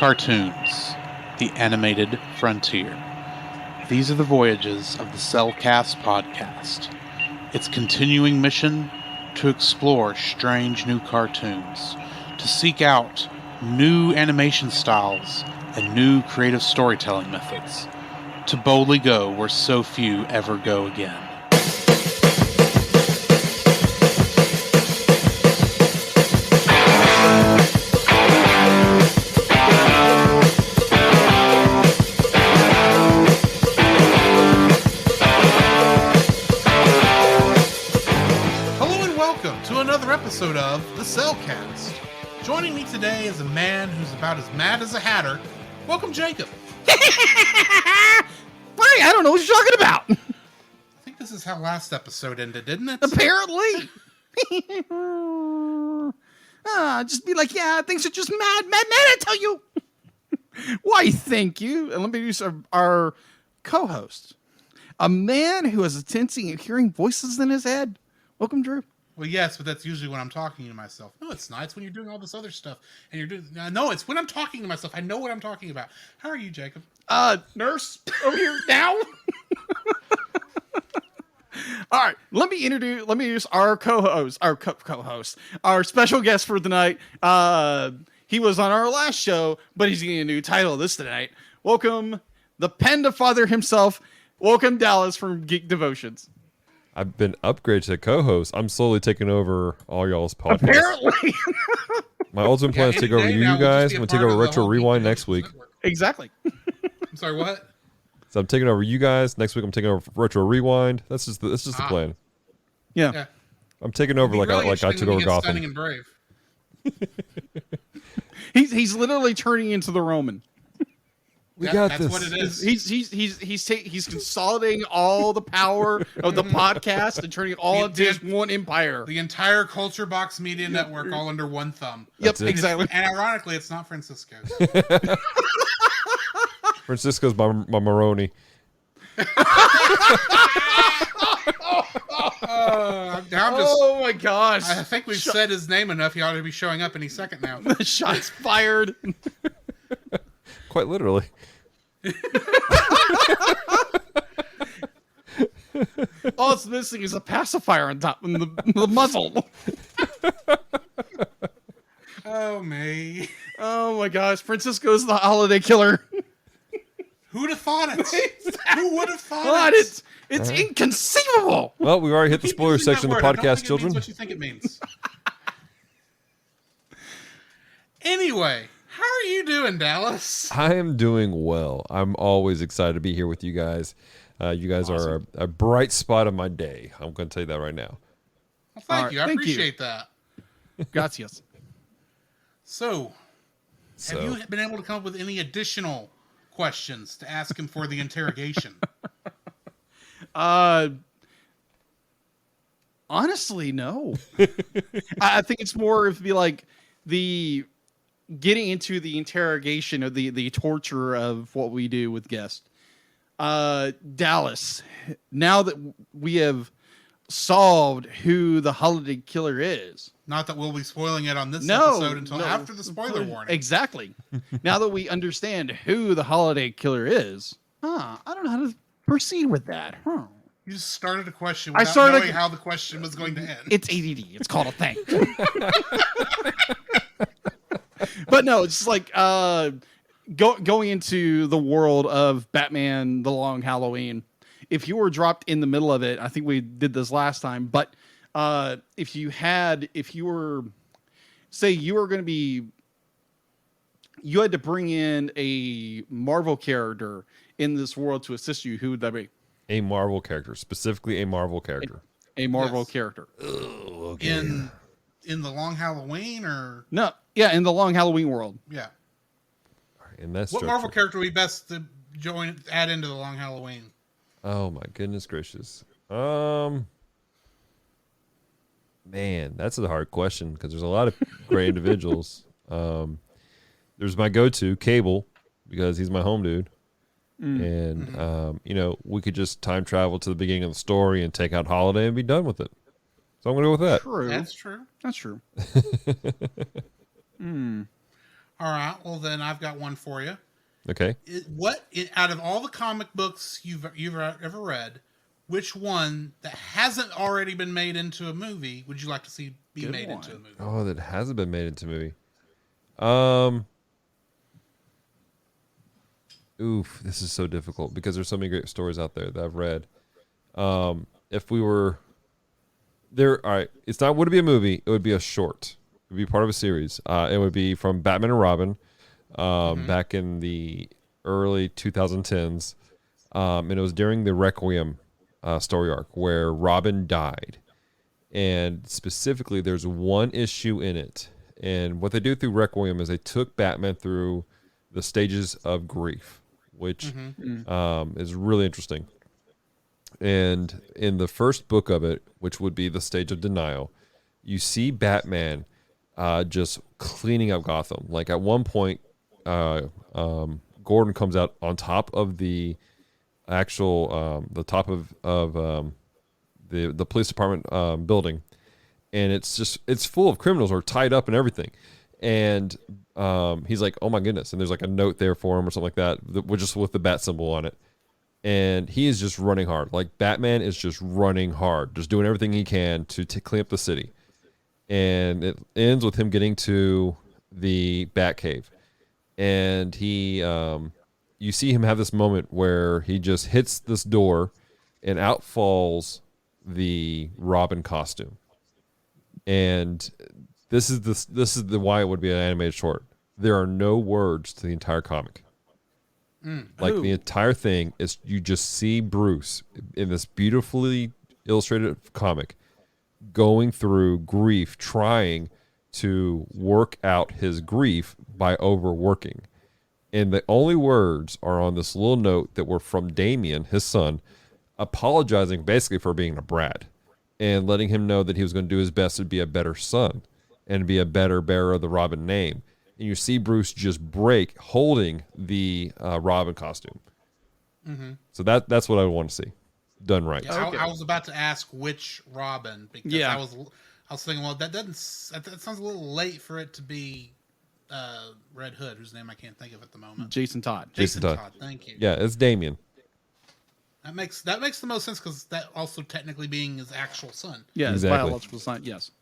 Cartoons, the animated frontier. These are the voyages of the Cellcast podcast. Its continuing mission to explore strange new cartoons, to seek out new animation styles and new creative storytelling methods, to boldly go where so few ever go again. Episode of the Cellcast. Joining me today is a man who's about as mad as a hatter. Welcome, Jacob. I don't know what you're talking about. I think this is how last episode ended, didn't it? Apparently. Just be like, yeah, things are just mad, I tell you. Why, thank you. And let me introduce our co-host, a man who has a tendency of hearing voices in his head. Welcome, Drew. Well, yes, but that's usually when I'm talking to myself. No, it's not. It's when you're doing all this other stuff. And you're doing... No, it's when I'm talking to myself. I know what I'm talking about. How are you, Jacob? Nurse over here now. All right, let me introduce our co-host, our special guest for the night. He was on our last show, but he's getting a new title this tonight. Welcome, the Panda Father himself. Welcome, Dallas from Geek Devotions. I've been upgraded to co-host. I'm slowly taking over all y'all's podcasts. Apparently. My ultimate plan is to take over you guys. I'm going to take over Retro Rewind next week. Exactly. I'm sorry, what? So I'm taking over you guys. Next week I'm taking over Retro Rewind. That's just the plan. Yeah. I'm taking over like I took over Gotham. Stunning and Brave. He's literally turning into the Roman. We got that's this. What it is. He's consolidating all the power of the podcast and turning it all into just one empire. The entire Culture Box Media Network all under one thumb. Yep, exactly. And ironically, it's not Francisco's. Francisco's my Maroni. Oh my gosh. I think we've said his name enough. He ought to be showing up any second now. Shots fired. Quite literally. All it's missing is a pacifier on top in the muzzle. Oh, me. Oh my gosh. Francisco's the holiday killer. Who'd have thought it? Who would have thought it? It's inconceivable. Well, we already hit the spoiler section of the podcast, children. What you think it means. Anyway, how are you doing, Dallas? I am doing well. I'm always excited to be here with you guys. You guys awesome. are a bright spot of my day. I'm going to tell you that right now. Well, thank you. I appreciate that. Gracias. So, have you been able to come up with any additional questions to ask him for the interrogation? Honestly, no. I think it's more of like the getting into the interrogation of the torture of what we do with guests. Dallas, now that we have solved who the holiday killer is. Not that we'll be spoiling it on this episode until after the spoiler warning. Exactly. Now that we understand who the holiday killer is, I don't know how to proceed with that. You just started a question without knowing how the question was going to end. It's ADD. It's called a thing. But no, it's like going into the world of Batman: The Long Halloween. If you were dropped in the middle of it, I think we did this last time, but if you had to bring in a Marvel character in this world to assist you, who would that be? A Marvel character, specifically a Marvel character. A Marvel character. Oh, okay. In the Long Halloween, or no? Yeah, in the Long Halloween world. Yeah. In that what Marvel character would be best to add into the Long Halloween? Oh my goodness gracious. Man, that's a hard question because there's a lot of great individuals. There's my go-to, Cable, because he's my home dude. And, we could just time travel to the beginning of the story and take out Holiday and be done with it. So I'm going to go with that. True. That's true. That's true. All right. Well, then I've got one for you. Okay. Out of all the comic books you've ever read, which one that hasn't already been made into a movie would you like to see be Good made one. into a movie? Oh, that hasn't been made into a movie. Oof, this is so difficult because there's so many great stories out there that I've read. If we were there, all right, it's not, would it be a movie? It would be a short. It would be part of a series. It would be from Batman and Robin, back in the early 2010s. And it was during the Requiem story arc where Robin died. And specifically, there's one issue in it. And what they do through Requiem is they took Batman through the stages of grief, which is really interesting. And in the first book of it, which would be the stage of denial, you see Batman just cleaning up Gotham. Like at one point, Gordon comes out on top of the actual the top of the police department building, and it's full of criminals who are tied up and everything. And he's like, oh my goodness. And there's like a note there for him or something like that, just with the bat symbol on it. And he is just running hard. Like Batman is just running hard, just doing everything he can to clean up the city. And it ends with him getting to the Batcave. And you see him have this moment where he just hits this door and out falls the Robin costume. And this is the why it would be an animated short. There are no words to the entire comic. The entire thing is you just see Bruce in this beautifully illustrated comic going through grief, trying to work out his grief by overworking. And the only words are on this little note that were from Damien, his son, apologizing basically for being a brat and letting him know that he was going to do his best to be a better son and be a better bearer of the Robin name. And you see Bruce just break holding the Robin costume. So that's what I want to see done right. Yeah, I was about to ask which Robin because I was thinking, well, that sounds a little late for it to be Red Hood, whose name I can't think of at the moment. Jason Todd. Jason Todd. Thank you. Yeah, it's Damien. That makes the most sense because that also technically being his actual son. Yeah, his Exactly. biological son. Yes.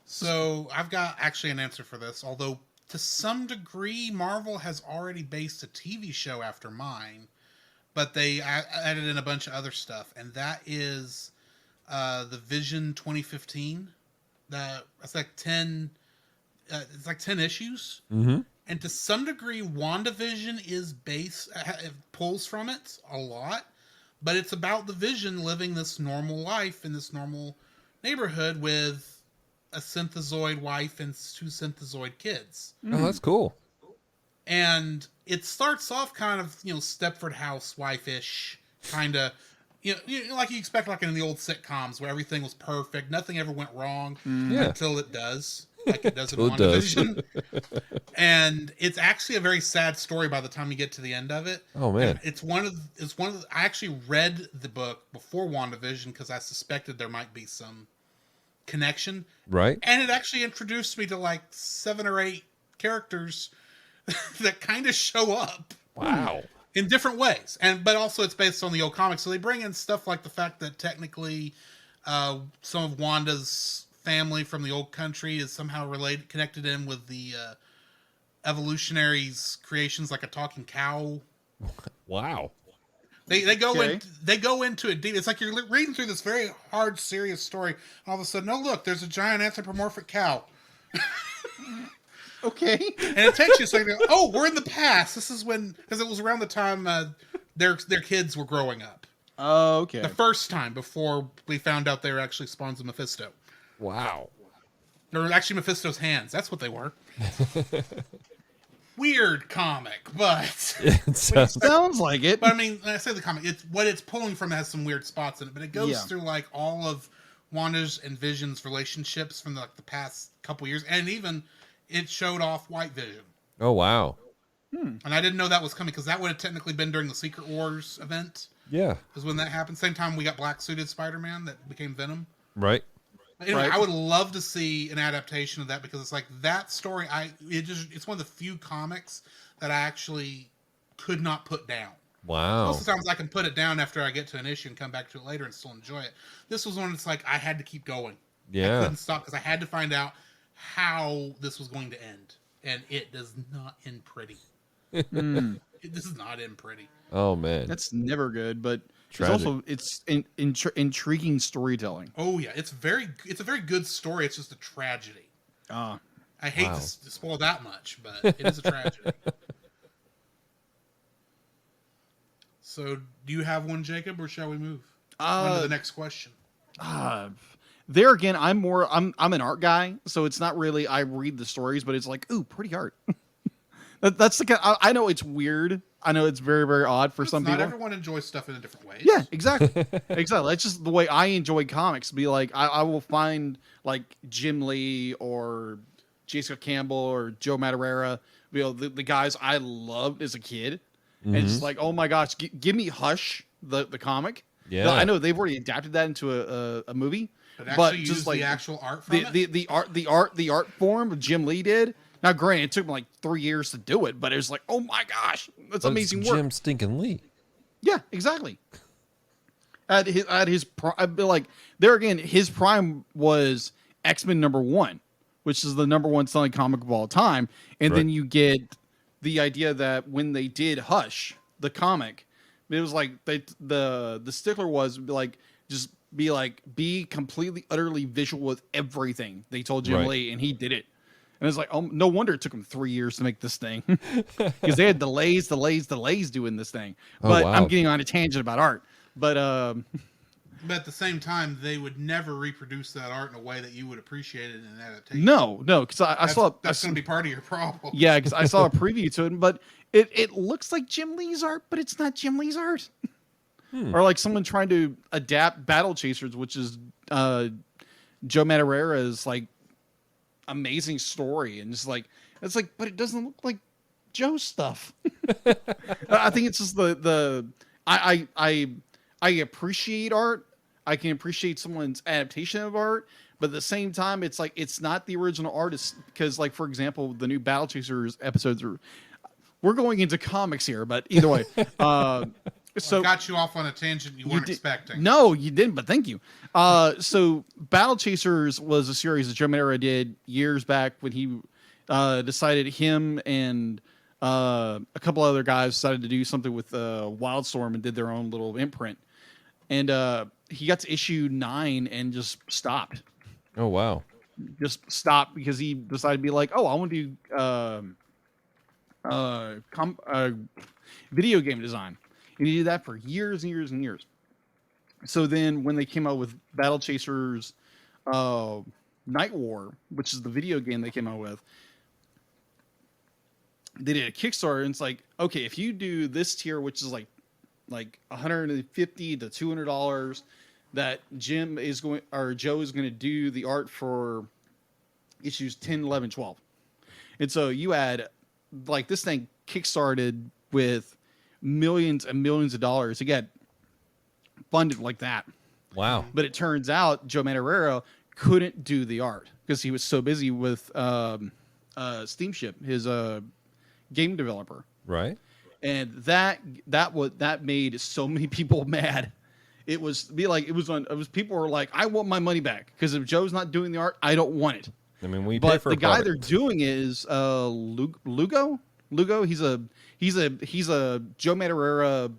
So I've got actually an answer for this, although to some degree Marvel has already based a TV show after mine, but they added in a bunch of other stuff, and that is the Vision 2015. That's like 10. It's like 10 issues, and to some degree, WandaVision is it pulls from it a lot, but it's about the Vision living this normal life in this normal neighborhood with a synthezoid wife and 2 synthezoid kids. Oh, that's cool. And it starts off kind of, Stepford Housewife-ish, kind of, like you expect like in the old sitcoms where everything was perfect, nothing ever went wrong until it does, like it does in WandaVision. And it's actually a very sad story by the time you get to the end of it. Oh man, and it's one of the, I actually read the book before WandaVision because I suspected there might be some connection, right? And it actually introduced me to like 7 or 8 characters that kind of show up. Wow. In different ways, but also it's based on the old comics, so they bring in stuff like the fact that technically some of Wanda's family from the old country is somehow connected in with the evolutionaries' creations, like a talking cow. Wow. They go into it deep. It's like you're reading through this very hard, serious story, and all of a sudden, oh look, there's a giant anthropomorphic cow. Okay. And it takes you a second. Oh, we're in the past. This is because it was around the time their kids were growing up. Oh, okay. The first time before we found out they were actually spawns of Mephisto. Wow. They were actually Mephisto's hands. That's what they were. Weird comic, but Sounds like it. But I mean, when I say the comic, it's pulling from has some weird spots in it, but it goes through like all of Wanda's and Vision's relationships from the past couple years, and even it showed off White Vision. Oh wow. And I didn't know that was coming because that would have technically been during the Secret Wars event. Yeah. Is when that happened. Same time we got black suited Spider-Man that became Venom. Right. Anyway, Right. I would love to see an adaptation of that because it's like that story. It's one of the few comics that I actually could not put down. Wow. Most of the times I can put it down after I get to an issue and come back to it later and still enjoy it. This was one that's like I had to keep going. I Yeah. couldn't stop because I had to find out how this was going to end, and it does not end pretty. This is not end pretty. Oh man. That's never good, but Tragic. it's intriguing storytelling. Oh yeah, it's a very good story. It's just a tragedy. Ah, I hate Wow. to spoil that much, but it is a tragedy. So, do you have one, Jacob, or shall we move on to the next question? there again, I'm an art guy, so it's not really I read the stories, but it's like, ooh, pretty art. That's the kind. I know it's weird. I know it's very, very odd for some Not people. everyone enjoys stuff in a different way. Yeah, exactly. Exactly. That's just the way I enjoy comics. Be like, I will find like Jim Lee or Jessica Campbell or Joe Madureira, the guys I loved as a kid. And it's just like, oh my gosh, give me Hush, the comic. Yeah. I know they've already adapted that into a movie, But but actually, just use like the actual art from it. the art form of Jim Lee did. Now, granted, it took him like 3 years to do it, but it was like, oh my gosh, that's But amazing it's work. Jim Stinking Lee. Yeah, exactly. At his prime, I'd be like, there again, his prime was X-Men #1, which is the #1 selling comic of all time, and then Right. you get the idea that when they did Hush, the comic, it was like the stickler was like just be completely utterly visual with everything. They told Jim Right. Lee, and he did it. And it's like, oh, no wonder it took him 3 years to make this thing because they had delays doing this thing. Oh, But wow. I'm getting on a tangent about art. But But at the same time, they would never reproduce that art in a way that you would appreciate it in an adaptation. no, because I saw That's going to be part of your problem. yeah, because I saw a preview to it, but it looks like Jim Lee's art, but it's not Jim Lee's art. Or like someone trying to adapt Battle Chasers, which is Joe Madureira's like amazing story, and it's like, but it doesn't look like Joe's stuff. I think it's just I appreciate art. I can appreciate someone's adaptation of art, but at the same time, it's like it's not the original artist. Because, like, for example, the new Battle Chasers episodes we're going into comics here, but either way, so I got you off on a tangent you weren't expecting. no, you didn't, but thank you. So Battle Chasers was a series that Joe Madureira did years back when he decided him and a couple other guys decided to do something with Wildstorm and did their own little imprint. And he got to issue 9 and just stopped. Oh wow. Just stopped because he decided to be like, oh, I want to do video game design. And he did that for years and years and years. So then when they came out with Battle Chasers Night War, which is the video game they came out with, they did a Kickstarter, and it's like, okay, if you do this tier, which is like $150 to $200, that Joe is going to do the art for issues 10, 11, 12. And so you add, like, this thing kickstarted with millions and millions of dollars to get funded like that. Wow. But it turns out Joe Madureira couldn't do the art because he was so busy with Steamship, his game developer. Right. And that made so many people mad. It was people were like, I want my money back because if Joe's not doing the art, I don't want it. I mean, we pay But for the a guy product. they're doing is Lugo. He's a Joe Madureira.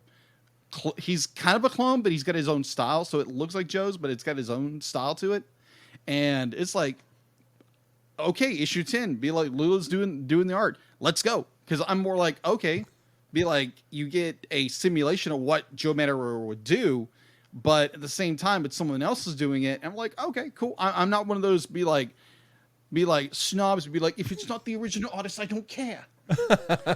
He's kind of a clone, but he's got his own style. So it looks like Joe's, but it's got his own style to it. And it's like, okay, issue 10, be like, Lula's doing the art. Let's go. Because I'm more like, okay, be like, you get a simulation of what Joe Madureira would do, but at the same time, it's someone else is doing it. And I'm like, okay, cool. I'm not one of those be like snobs, be like, if it's not the original artist, I don't care.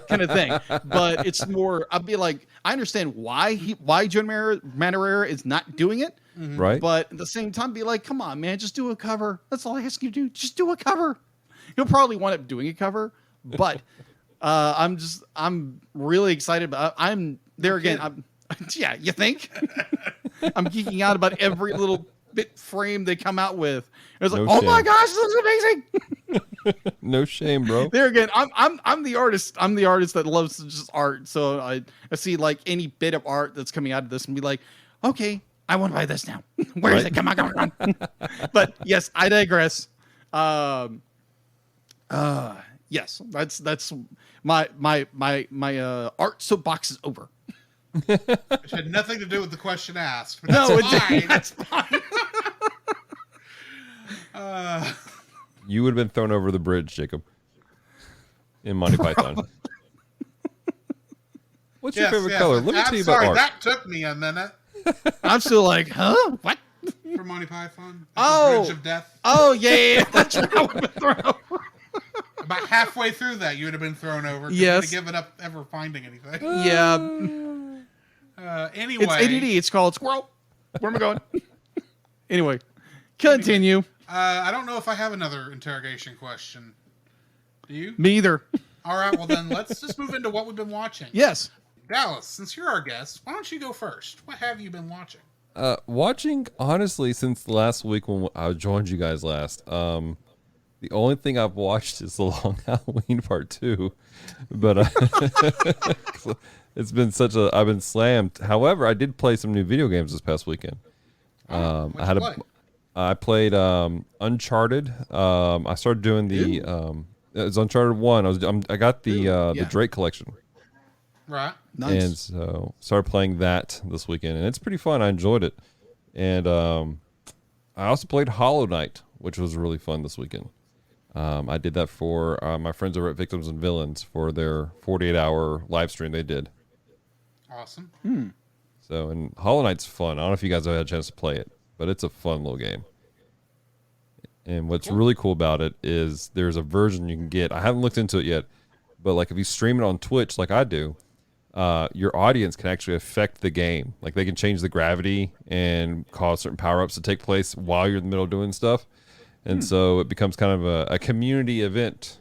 kind of thing. But it's more, I'd be like, I understand why Joe Madureira is not doing it. Right. But at the same time, be like, come on, man, just do a cover. That's all I ask you to do. Just do a cover. He'll probably wind up doing a cover, but I'm really excited. But I'm there again. Yeah, you think? I'm geeking out about every little 8-bit frame they come out with. It was like, No oh my shame. gosh, this is amazing. No shame, bro. There again, I'm the artist. I'm the artist that loves just art. So I see like any bit of art that's coming out of this and be like, okay, I want to buy this now. Where is Right. it? Come on. But yes, I digress. Yes, that's my art soapbox is over. Which had nothing to do with the question asked. But No, that's fine. that's fine. You would have been thrown over the bridge, Jacob. In Monty Python. What's your favorite color? Let me tell you about art. That took me a minute. I'm still like, huh? What? For Monty Python. Oh. The Bridge of Death. Oh yeah. That's what I would have been thrown over. About halfway through that, you would have been thrown over. 'Cause Yes. you'd have given up ever finding anything. Yeah. Anyway. It's ADD. It's called squirrel. Where am I going? Anyway, continue. I don't know if I have another interrogation question. Do you? Me either. All right, well then let's just move into what we've been watching. Yes. Dallas, since you're our guest, why don't you go first? What have you been watching? Watching, honestly, since last week when I joined you guys last, the only thing I've watched is The Long Halloween Part 2. But it's been I've been slammed. However, I did play some new video games this past weekend. I played Uncharted. I started doing it's Uncharted 1. I got the Drake collection. Right. Nice. And so started playing that this weekend, and it's pretty fun. I enjoyed it. And I also played Hollow Knight, which was really fun this weekend. I did that for my friends over at Victims and Villains for their 48-hour live stream they did. Awesome. So, and Hollow Knight's fun. I don't know if you guys have had a chance to play it, but it's a fun little game. And what's really cool about it is there's a version you can get. I haven't looked into it yet, but like if you stream it on Twitch like I do, your audience can actually affect the game. Like they can change the gravity and cause certain power-ups to take place while you're in the middle of doing stuff. And so it becomes kind of a community event.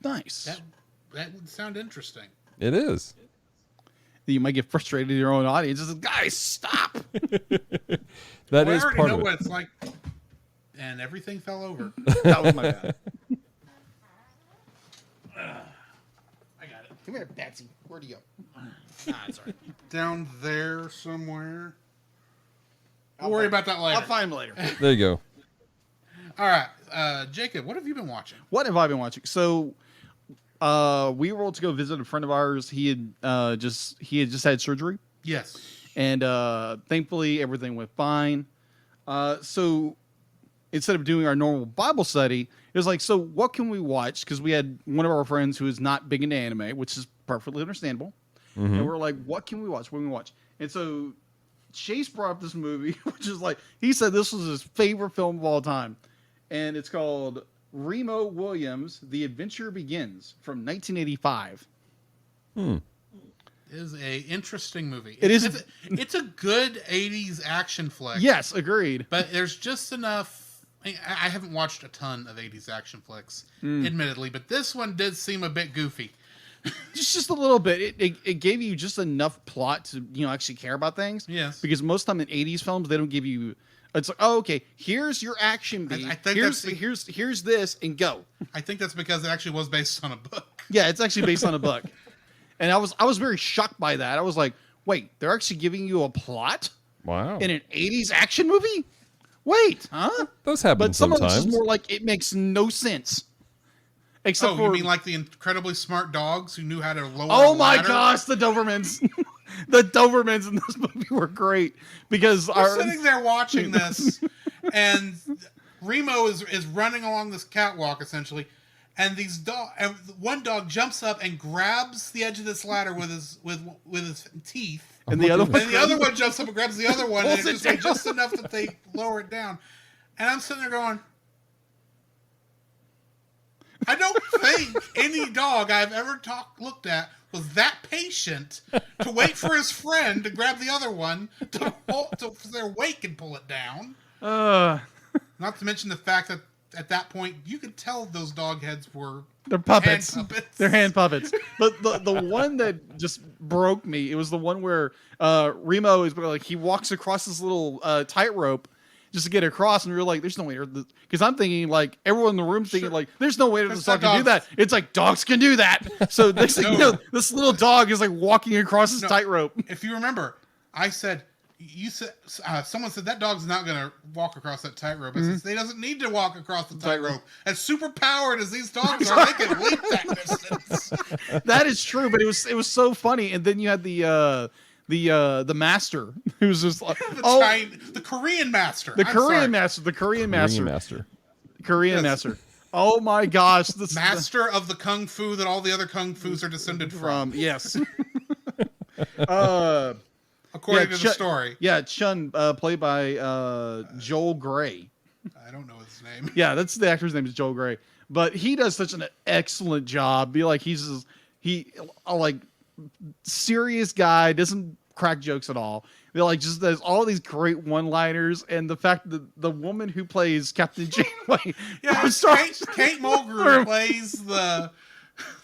Nice. That would sound interesting. It is. You might get frustrated in your own audience. It's like, guys, stop. That I is already part know of what it. it's like. And everything fell over. That was my bad. I got it. Come here, Patsy. Where'd you go? It's all right. Down there somewhere. We'll worry about that later. I'll find him later. There you go. All right. Jacob, what have you been watching? What have I been watching? So, we rolled to go visit a friend of ours. He had just had surgery, Yes. and thankfully everything went fine. So instead of doing our normal Bible study, it was like, so what can we watch? Because we had one of our friends who is not big into anime, which is perfectly understandable. And we're like, what can we watch? What can we watch? And so Chase brought up this movie, which is like, he said this was his favorite film of all time. And it's called Remo Williams, The Adventure Begins from 1985. It is a interesting movie. It is. It's a good 80s action flick. Yes, agreed. But there's just enough. I haven't watched a ton of 80s action flicks, admittedly, but this one did seem a bit goofy. Just a little bit. It gave you just enough plot to actually care about things. Yes. Because most time in 80s films they don't give you. It's like, oh, okay, here's your action beat. I think here's this and go. I think that's because it actually was based on a book. Yeah, it's actually based on a book. And I was very shocked by that. I was like, wait, they're actually giving you a plot Wow. in an 80s action movie? Wait, huh? Those happen But some of sometimes. it's more like it makes no sense. Except Oh, for you mean like the incredibly smart dogs who knew how to lower oh a my ladder? gosh, the Dobermans. The Dobermans in this movie were great because We're sitting there watching this, and Remo is running along this catwalk essentially, and one dog jumps up and grabs the edge of this ladder with his teeth, and the other and the other one jumps up and grabs the other one, and Pulls it's it just enough that they lower it down. And I'm sitting there going, I don't think any dog I've ever looked at was that patient to wait for his friend to grab the other one to their wake and pull it down. Not to mention the fact that at that point, you could tell those dog heads were They're puppets. hand puppets. They're hand puppets. But the one that just broke me, it was the one where Remo is like, he walks across this little tightrope just to get across, and you're like, there's no way. Because I'm thinking, like, everyone in the room's thinking, like, there's no way this dog can do that. It's like, dogs can do that. So this, No. you know, this little dog is like walking across this tightrope. If you remember, I said, you said, someone said that dog's not going to walk across that tightrope. I said, he doesn't need to walk across the tightrope. As super powered as these dogs are, they can leap that distance. That is true, but it was so funny. And then you had the master who was just like, the Korean master. The Korean master. Oh my gosh, this master of the kung fu that all the other kung fus are descended from. Yes. According to the story. Yeah, Chun, played by Joel Grey. I don't know his name. Yeah, that's the actor's name is Joel Grey. But he does such an excellent job. He's like serious guy, doesn't crack jokes at all. They're like just there's all these great one-liners, and the fact that the woman who plays Captain Janeway, Kate Mulgrew plays the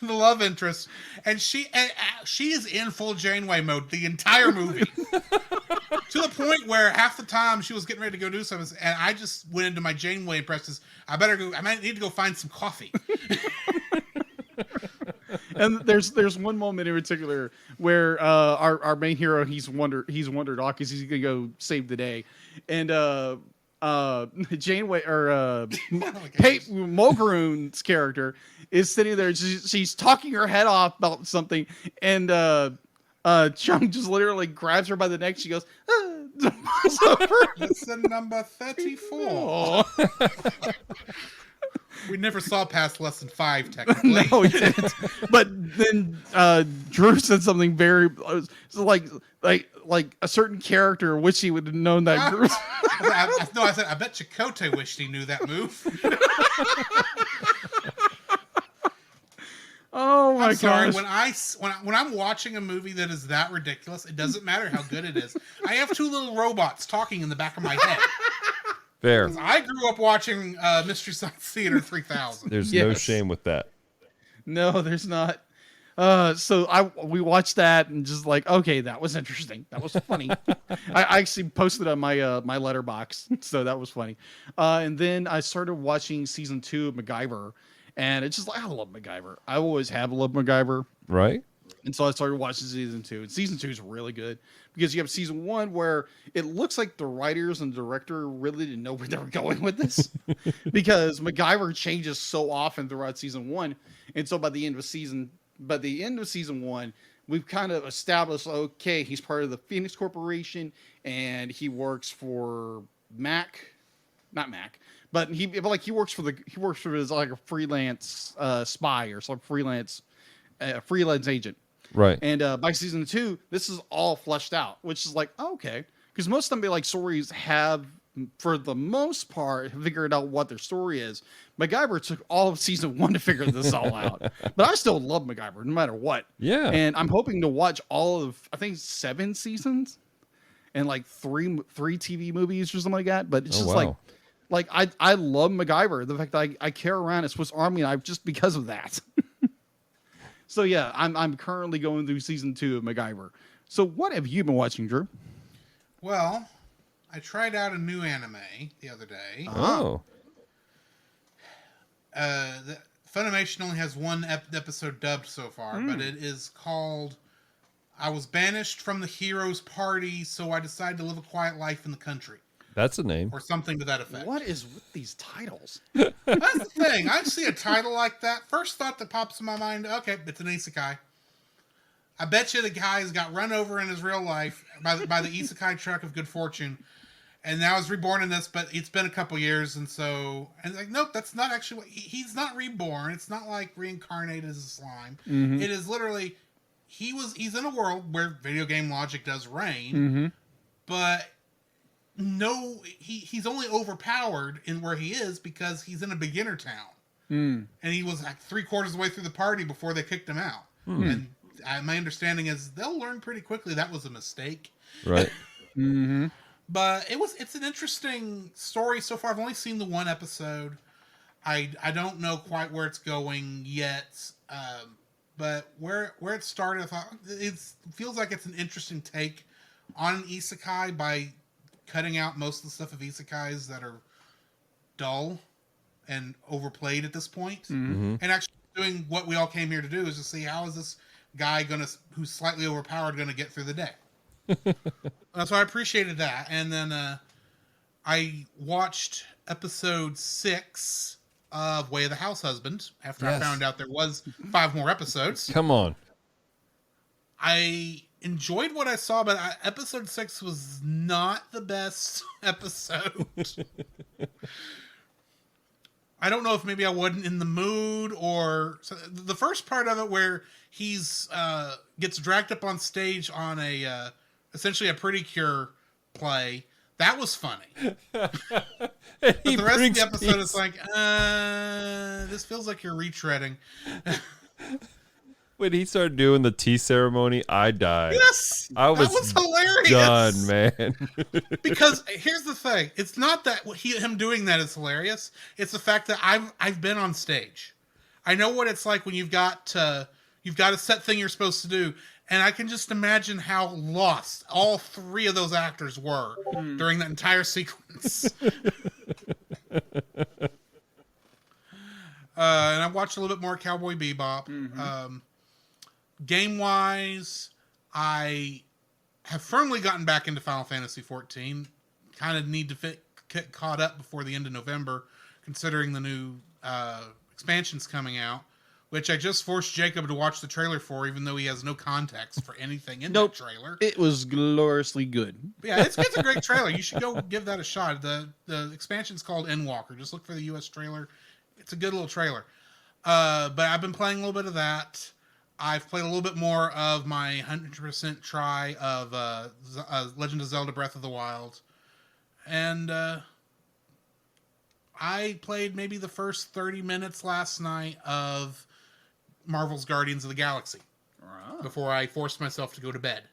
love interest, and she is in full Janeway mode the entire movie. To the point where half the time she was getting ready to go do something, and I just went into my Janeway impressions. I might need to go find some coffee. And there's one moment in particular where our main hero he's Wonder Dog because he's gonna go save the day, and Janeway or Kate Mulgrewn's character is sitting there. She's talking her head off about something, and Chung just literally grabs her by the neck. She goes, Lesson number 34. We never saw past lesson 5, technically. No, we didn't. But then Drew said something very like a certain character wish he would have known that group. I said, I bet Chakotay wished he knew that move. Oh my god! gosh. When I'm watching a movie that is that ridiculous, it doesn't matter how good it is. I have 2 little robots talking in the back of my head. Fair. I grew up watching Mystery Science Theater 3000. There's no shame with that. No, there's not. So we watched that and just like, okay, that was interesting. That was funny. I actually posted on my my letterbox, so that was funny. And then I started watching season 2 of MacGyver, and it's just like I love MacGyver. I always have loved MacGyver. Right. And so I started watching season 2. And season 2 is really good because you have season 1 where it looks like the writers and director really didn't know where they were going with this because MacGyver changes so often throughout season 1. And so by the end of season 1, we've kind of established, okay, he's part of the Phoenix Corporation and he works for not Mac, but he works for as like a freelance spy or some freelance agent. Right. And by season 2, this is all fleshed out, which is like, okay. Because most of them, like, stories have, for the most part, figured out what their story is. MacGyver took all of season 1 to figure this all out. But I still love MacGyver, no matter what. Yeah. And I'm hoping to watch all of, I think, 7 seasons and, like, three TV movies or something like that. But it's just like I love MacGyver. The fact that I carry around a Swiss Army knife just because of that. So yeah, I'm currently going through season 2 of MacGyver. So what have you been watching, Drew? Well, I tried out a new anime the other day. Oh. Funimation only has 1 episode dubbed so far, but it is called I Was Banished from the Hero's Party, so I decided to live a quiet life in the country. That's a name. Or something to that effect. What is with these titles? That's the thing. I see a title like that. First thought that pops in my mind, okay, it's an isekai. I bet you the guy's got run over in his real life by the isekai truck of good fortune, and now is reborn in this, but it's been a couple years, and like, nope, that's not actually what... He's not reborn. It's not like reincarnated as a slime. Mm-hmm. It is literally... He's in a world where video game logic does reign, but... No, he's only overpowered in where he is because he's in a beginner town. And he was like 3/4 of the way through the party before they kicked him out. And my understanding is they'll learn pretty quickly that was a mistake. Right. But it's an interesting story so far. I've only seen the 1 episode. I don't know quite where it's going yet, but where it started, I thought it feels like it's an interesting take on an isekai by cutting out most of the stuff of isekais that are dull and overplayed at this point, and actually doing what we all came here to do is to see how is this guy who's slightly overpowered gonna get through the day. So I appreciated that, and then I watched episode 6 of Way of the House Husband after I found out there was 5 more episodes. Come on. I enjoyed what I saw, but episode 6 was not the best episode. I don't know if maybe I wasn't in the mood or the first part of it where he's gets dragged up on stage on a essentially a Pretty Cure play. That was funny. But the rest of the episode is like, this feels like you're retreading. When he started doing the tea ceremony, I died. Yes, that was hilarious. Done, man. Because here's the thing: it's not that him doing that is hilarious. It's the fact that I've been on stage. I know what it's like when you've got a set thing you're supposed to do, and I can just imagine how lost all 3 of those actors were during that entire sequence. And I watched a little bit more Cowboy Bebop. Game-wise, I have firmly gotten back into Final Fantasy XIV. Kind of need to get caught up before the end of November, considering the new expansions coming out, which I just forced Jacob to watch the trailer for, even though he has no context for anything in that trailer. It was gloriously good. Yeah, it's a great trailer. You should go give that a shot. The expansion's called Endwalker. Just look for the US trailer. It's a good little trailer. But I've been playing a little bit of that. I've played a little bit more of my 100% try of Legend of Zelda Breath of the Wild. And I played maybe the first 30 minutes last night of Marvel's Guardians of the Galaxy before I forced myself to go to bed.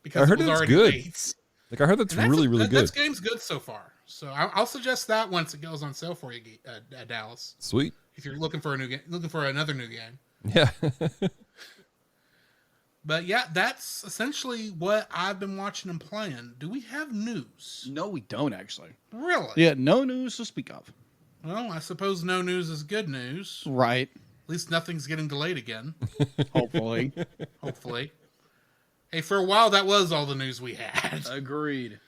Because I heard it was it's already good. late. Like, I heard that's really good. This game's good so far. So I'll suggest that once it goes on sale for you, Dallas. Sweet. If you're looking for another new game. Yeah. But yeah, that's essentially what I've been watching and playing. Do we have news? No, we don't actually. Really? Yeah, no news to speak of. Well, I suppose no news is good news. Right. At least nothing's getting delayed again. Hopefully. Hopefully. Hey, for a while that was all the news we had. Agreed.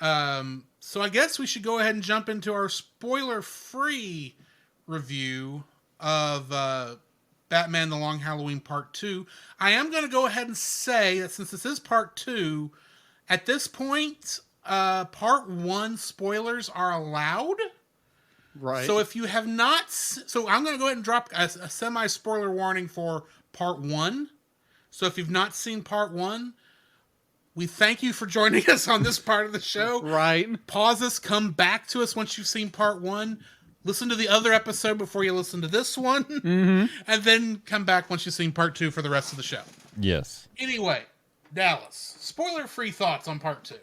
So I guess we should go ahead and jump into our spoiler-free review of Batman: The Long Halloween Part 2. I am going to go ahead and say that since this is Part 2, at this point, Part 1 spoilers are allowed. Right. So if you have not... So I'm going to go ahead and drop a semi-spoiler warning for Part 1. So if you've not seen Part 1, we thank you for joining us on this part of the show. Right. Pause us, come back to us once you've seen Part 1. Listen to the other episode before you listen to this one. And then come back once you've seen Part 2 for the rest of the show. Yes. Anyway, Dallas, spoiler-free thoughts on Part 2.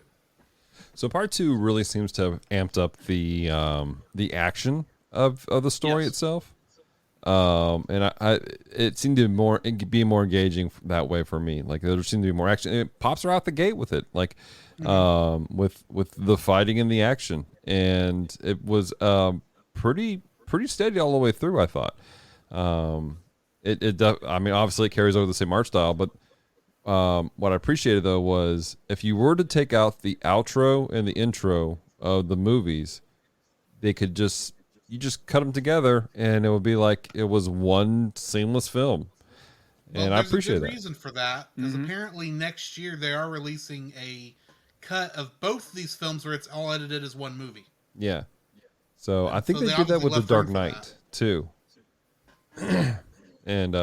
So Part 2 really seems to have amped up the action of the story itself. And it seemed to be more engaging that way for me. Like, there seemed to be more action. It pops right out the gate with it, like with the fighting and the action, and it was pretty steady all the way through, I thought. I mean, obviously it carries over the same art style, but what I appreciated though was if you were to take out the outro and the intro of the movies, you just cut them together and it would be like it was one seamless film. And I appreciate that. There's a good reason for that, because apparently next year they are releasing a cut of both these films where it's all edited as one movie. Yeah. So I think So they they did that with The obviously Dark left room for Knight too. And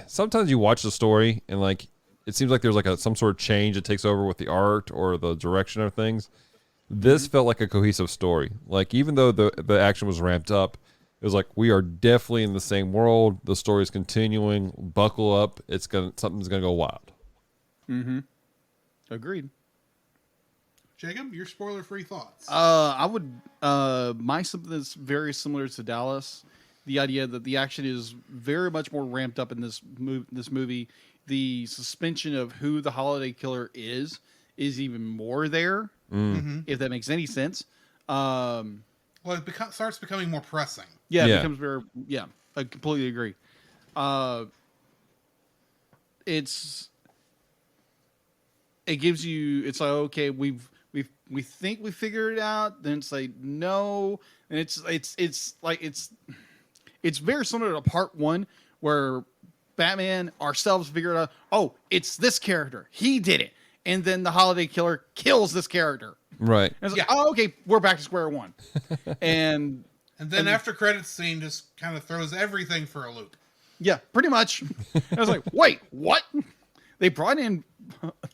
sometimes you watch the story and like it seems like there's like some sort of change that takes over with the art or the direction of things. This felt like a cohesive story. Like, even though the action was ramped up, it was like, we are definitely in the same world. The story is continuing. Buckle up. Something's gonna go wild. Agreed. Jacob, your spoiler-free thoughts. I would something that's very similar to Dallas. The idea that the action is very much more ramped up in this movie. The suspension of who the holiday killer is even more there. If that makes any sense. Well, it starts becoming more pressing. Yeah, it becomes very. Yeah, I completely agree. It gives you. It's like, okay, we think we figured it out. Then it's like, no, and it's very similar to part one where Batman ourselves figured out, oh, it's this character, he did it, and then the holiday killer kills this character. Right. And it's like, oh, okay, we're back to square one. and then after credits scene just kind of throws everything for a loop. Yeah, pretty much. I was like, wait, what? They brought in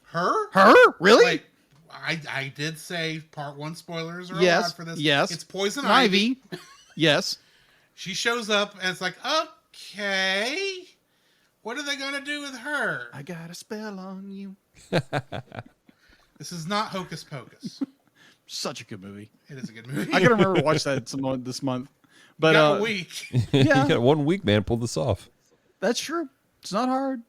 her? Really? Wait, I did say part one spoilers are allowed for this. Yes. It's Poison Ivy. Yes. She shows up and it's like, okay, what are they going to do with her? I got a spell on you. This is not Hocus Pocus. Such a good movie. It is a good movie. I can remember to watch that this month. But you got a week. Yeah. You got 1 week, man. Pull this off. That's true. It's not hard.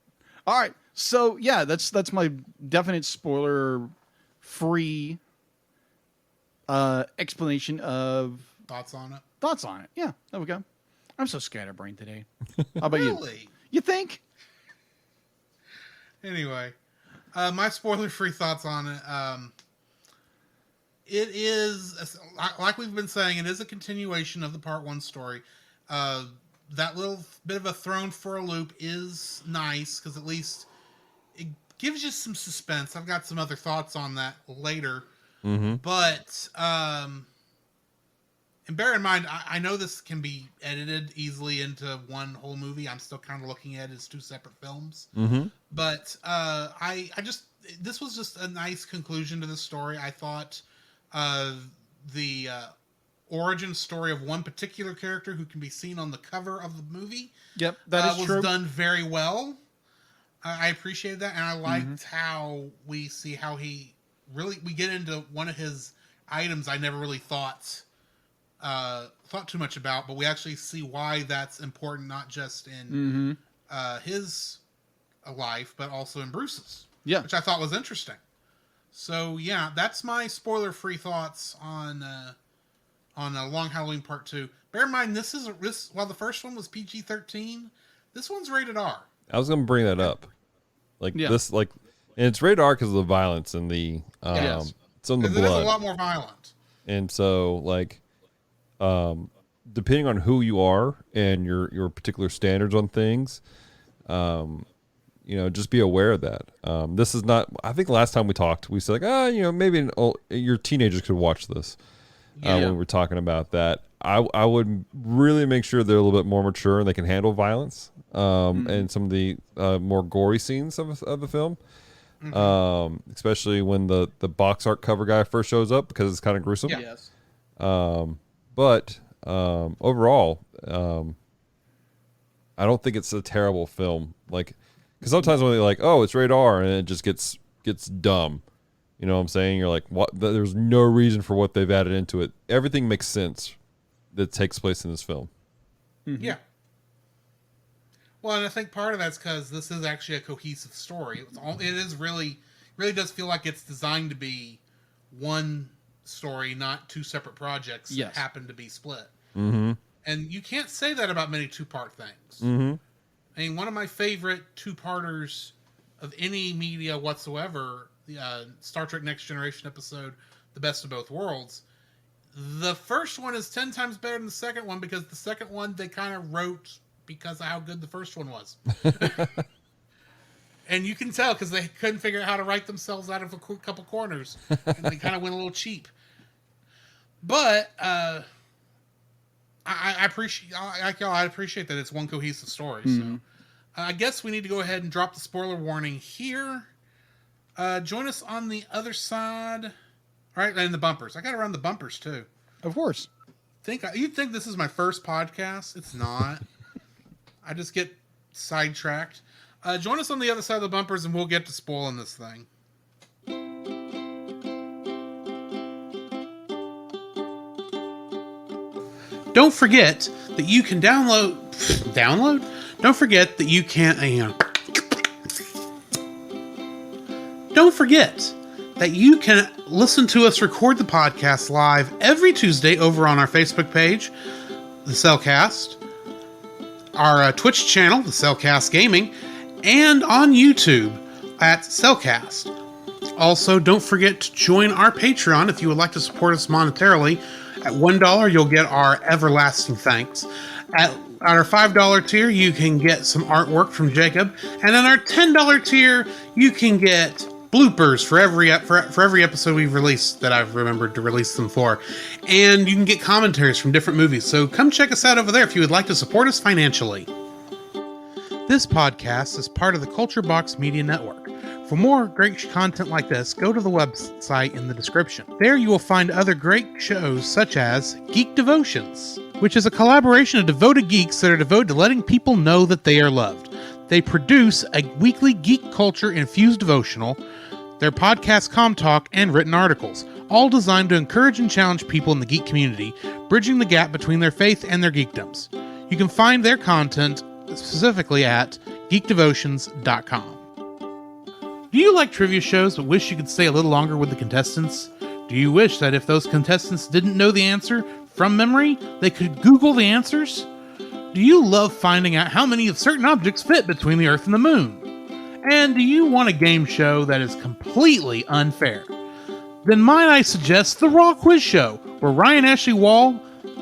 All right. So yeah, that's my definite spoiler-free explanation of Thoughts on it. Yeah, there we go. I'm so scatterbrained today. How about you? Really? You think? Anyway, my spoiler-free thoughts on it. It is, like we've been saying, it is a continuation of the part one story. That little bit of a thrown for a loop is nice because at least it gives you some suspense. I've got some other thoughts on that later. But, and bear in mind, I know this can be edited easily into one whole movie. I'm still kind of looking at it as two separate films. But this was just a nice conclusion to the story. I thought the origin story of one particular character who can be seen on the cover of the movie. Yep, that is was true. done very well. I appreciated that, and I liked how we see how we get into one of his items I never really thought too much about, but we actually see why that's important, not just in his life, but also in Bruce's. Yeah, which I thought was interesting. So yeah, that's my spoiler-free thoughts on A Long Halloween Part 2. Bear in mind, while the first one was PG-13, this one's rated R. I was going to bring that up. And it's rated R because of the violence and the some of the blood. It is a lot more violent. And so, depending on who you are and your particular standards on things, just be aware of that. This is not. I think last time we talked, we said maybe your teenagers could watch this. When we were talking about that, I would really make sure they're a little bit more mature and they can handle violence and some of the more gory scenes of the film. Especially when the box art cover guy first shows up because it's kind of gruesome. Yeah. Yes. But overall, I don't think it's a terrible film. Because sometimes when they're like, "Oh, it's rated R," and it just gets dumb. You know what I'm saying? You're like, "What?" There's no reason for what they've added into it. Everything makes sense that takes place in this film. Yeah. Well, and I think part of that's because this is actually a cohesive story. It is really does feel like it's designed to be one story, not two separate projects that happen to be split. And you can't say that about many two-part things. I mean, one of my favorite two-parters of any media whatsoever, the Star Trek Next Generation episode, The Best of Both Worlds, the first one is 10 times better than the second one because the second one they kind of wrote because of how good the first one was. And you can tell because they couldn't figure out how to write themselves out of a couple corners. And they kind of went a little cheap. But I appreciate that it's one cohesive story. So I guess we need to go ahead and drop the spoiler warning here. Join us on the other side. All right, and the bumpers. I got to run the bumpers too. Of course. You'd think this is my first podcast. It's not. I just get sidetracked. Join us on the other side of the bumpers, and we'll get to spoiling this thing. Don't forget that you can download? Don't forget that you can, don't forget that you can listen to us record the podcast live every Tuesday over on our Facebook page, The Cellcast, our Twitch channel, The Cellcast Gaming, and on YouTube at Cellcast. Also, don't forget to join our Patreon if you would like to support us monetarily. At $1, you'll get our everlasting thanks. At our $5 tier, you can get some artwork from Jacob. And at our $10 tier, you can get bloopers for every episode we've released that I've remembered to release them for. And you can get commentaries from different movies. So come check us out over there if you would like to support us financially. This podcast is part of the Culture Box Media Network. For more great content like this, go to the website in the description. There you will find other great shows such as Geek Devotions, which is a collaboration of devoted geeks that are devoted to letting people know that they are loved. They produce a weekly geek culture infused devotional, their podcast Com Talk, and written articles, all designed to encourage and challenge people in the geek community, bridging the gap between their faith and their geekdoms. You can find their content specifically at geekdevotions.com. Do you like trivia shows but wish you could stay a little longer with the contestants? Do you wish that if those contestants didn't know the answer from memory, they could Google the answers? Do you love finding out how many of certain objects fit between the Earth and the Moon? And do you want a game show that is completely unfair? Then might I suggest the Raw Quiz Show, where Ryan Ashley Wall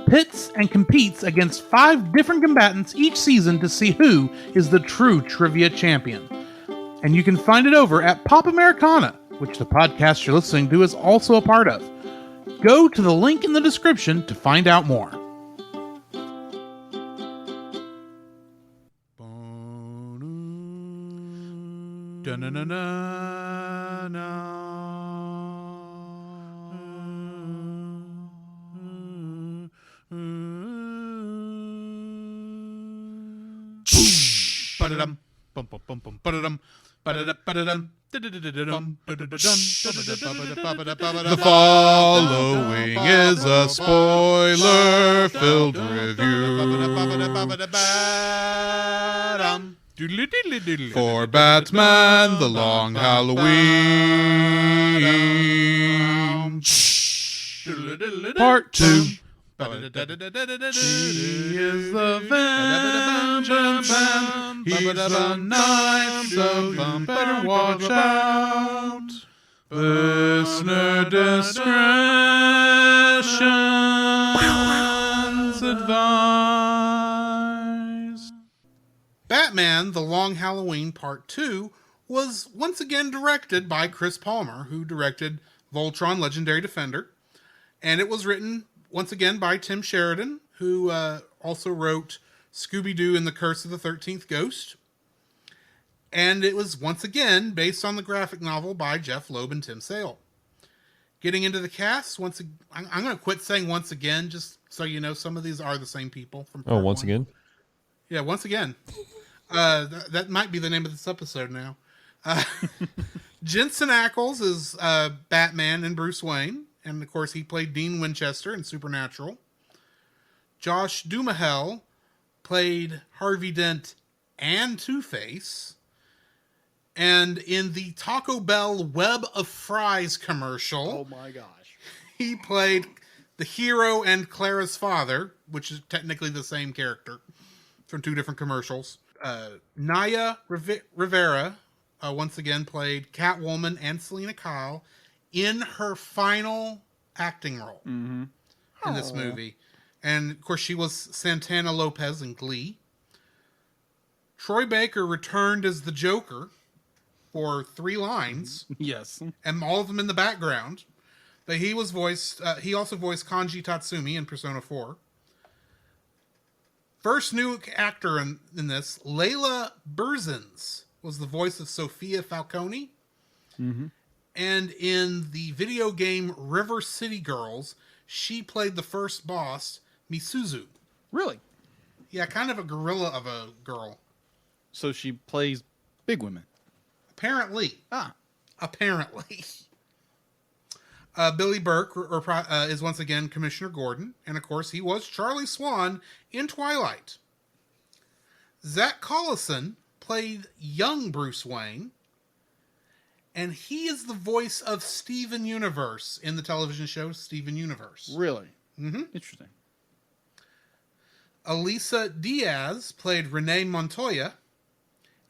pits and competes against 5 different combatants each season to see who is the true trivia champion. And you can find it over at Pop Americana, which the podcast you're listening to is also a part of. Go to the link in the description to find out more. Ba-da-dum, bum bum bum bum ba-da-dum. The following is a spoiler-filled review for Batman: The Long Halloween Part 2. She is the vengeance man. He's the knight, so you better watch out. Listener discretion's advised. Batman: The Long Halloween Part 2 was once again directed by Chris Palmer, who directed Voltron: Legendary Defender, and it was written once again by Tim Sheridan, who also wrote Scooby-Doo and the Curse of the 13th Ghost. And it was once again based on the graphic novel by Jeff Loeb and Tim Sale. Getting into the cast, I'm going to quit saying once again, just so you know, some of these are the same people from part once one. again? Yeah, once again. That might be the name of this episode now. Jensen Ackles is Batman and Bruce Wayne. And, of course, he played Dean Winchester in Supernatural. Josh Duhamel played Harvey Dent and Two-Face. And in the Taco Bell Web of Fries commercial... Oh, my gosh. He played the hero and Clara's father, which is technically the same character from 2 different commercials. Naya Rivera, once again, played Catwoman and Selena Kyle in her final acting role in this movie. And, of course, she was Santana Lopez in Glee. Troy Baker returned as the Joker for 3 lines. Yes. And all of them in the background. But he was voiced, he also voiced Kanji Tatsumi in Persona 4. First new actor in this, Layla Berzins, was the voice of Sophia Falcone. Mm-hmm. And in the video game River City Girls, she played the first boss, Misuzu. Really? Yeah, kind of a gorilla of a girl. So she plays big women. Apparently. Ah. Apparently. Billy Burke is once again Commissioner Gordon, and of course he was Charlie Swan in Twilight. Zach Collison played young Bruce Wayne, and he is the voice of Steven Universe in the television show Steven Universe. Really? Mm-hmm. Interesting. Elisa Diaz played Renee Montoya,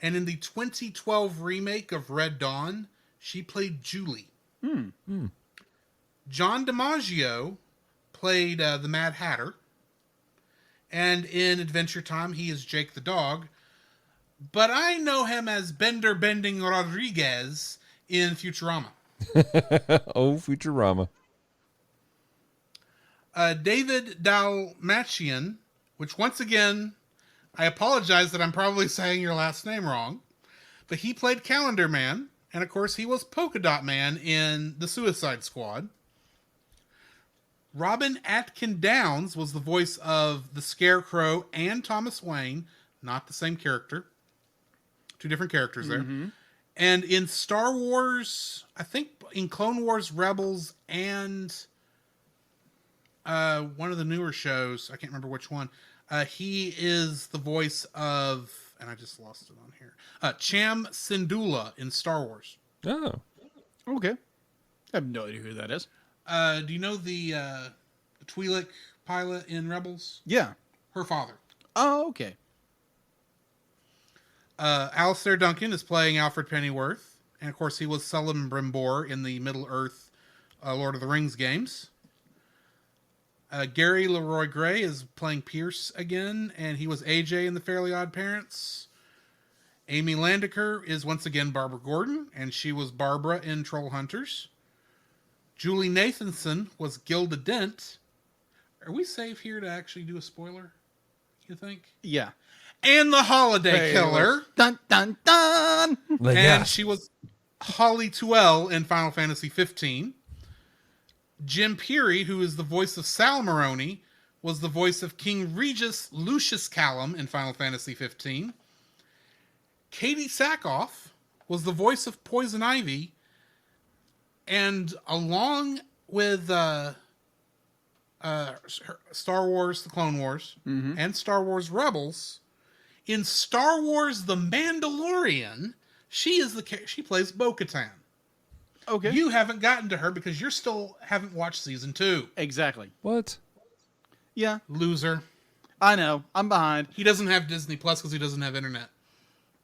and in the 2012 remake of Red Dawn, she played Julie. John DiMaggio played the Mad Hatter, and in Adventure Time, he is Jake the dog, but I know him as Bender Bending Rodriguez in Futurama. Oh, Futurama. David Dalmatian, which once again, I apologize that I'm probably saying your last name wrong, but he played Calendar Man, and of course he was Polka Dot Man in The Suicide Squad. Robin Atkin Downs was the voice of the Scarecrow and Thomas Wayne, not the same character. Two different characters there. And in Star Wars, I think in Clone Wars Rebels and one of the newer shows, I can't remember which one, he is the voice of, and I just lost it on here, Cham Syndulla in Star Wars. Oh. Okay. I have no idea who that is. Do you know the Twi'lek pilot in Rebels? Yeah. Her father. Oh, okay. Alistair Duncan is playing Alfred Pennyworth, and of course he was Sullivan Brimbor in the Middle-earth Lord of the Rings games. Gary Leroy Gray is playing Pierce again, and he was AJ in The Fairly Odd Parents. Amy Landecker is once again Barbara Gordon, and she was Barbara in Troll Hunters. Julie Nathanson was Gilda Dent. Are we safe here to actually do a spoiler, you think? Yeah. And the Holiday Killer. Dun, dun, dun. Like, And yeah. she was Holly Tuell in Final Fantasy 15. Jim Peary, who is the voice of Sal Maroni, was the voice of King Regis Lucius Callum in Final Fantasy 15. Katie Sackhoff was the voice of Poison Ivy, and along with Star Wars: The Clone Wars and Star Wars Rebels, in Star Wars: The Mandalorian, she plays Bo-Katan. Okay. You haven't gotten to her because you still haven't watched season 2. Exactly. What? Yeah. Loser. I know. I'm behind. He doesn't have Disney Plus because he doesn't have internet.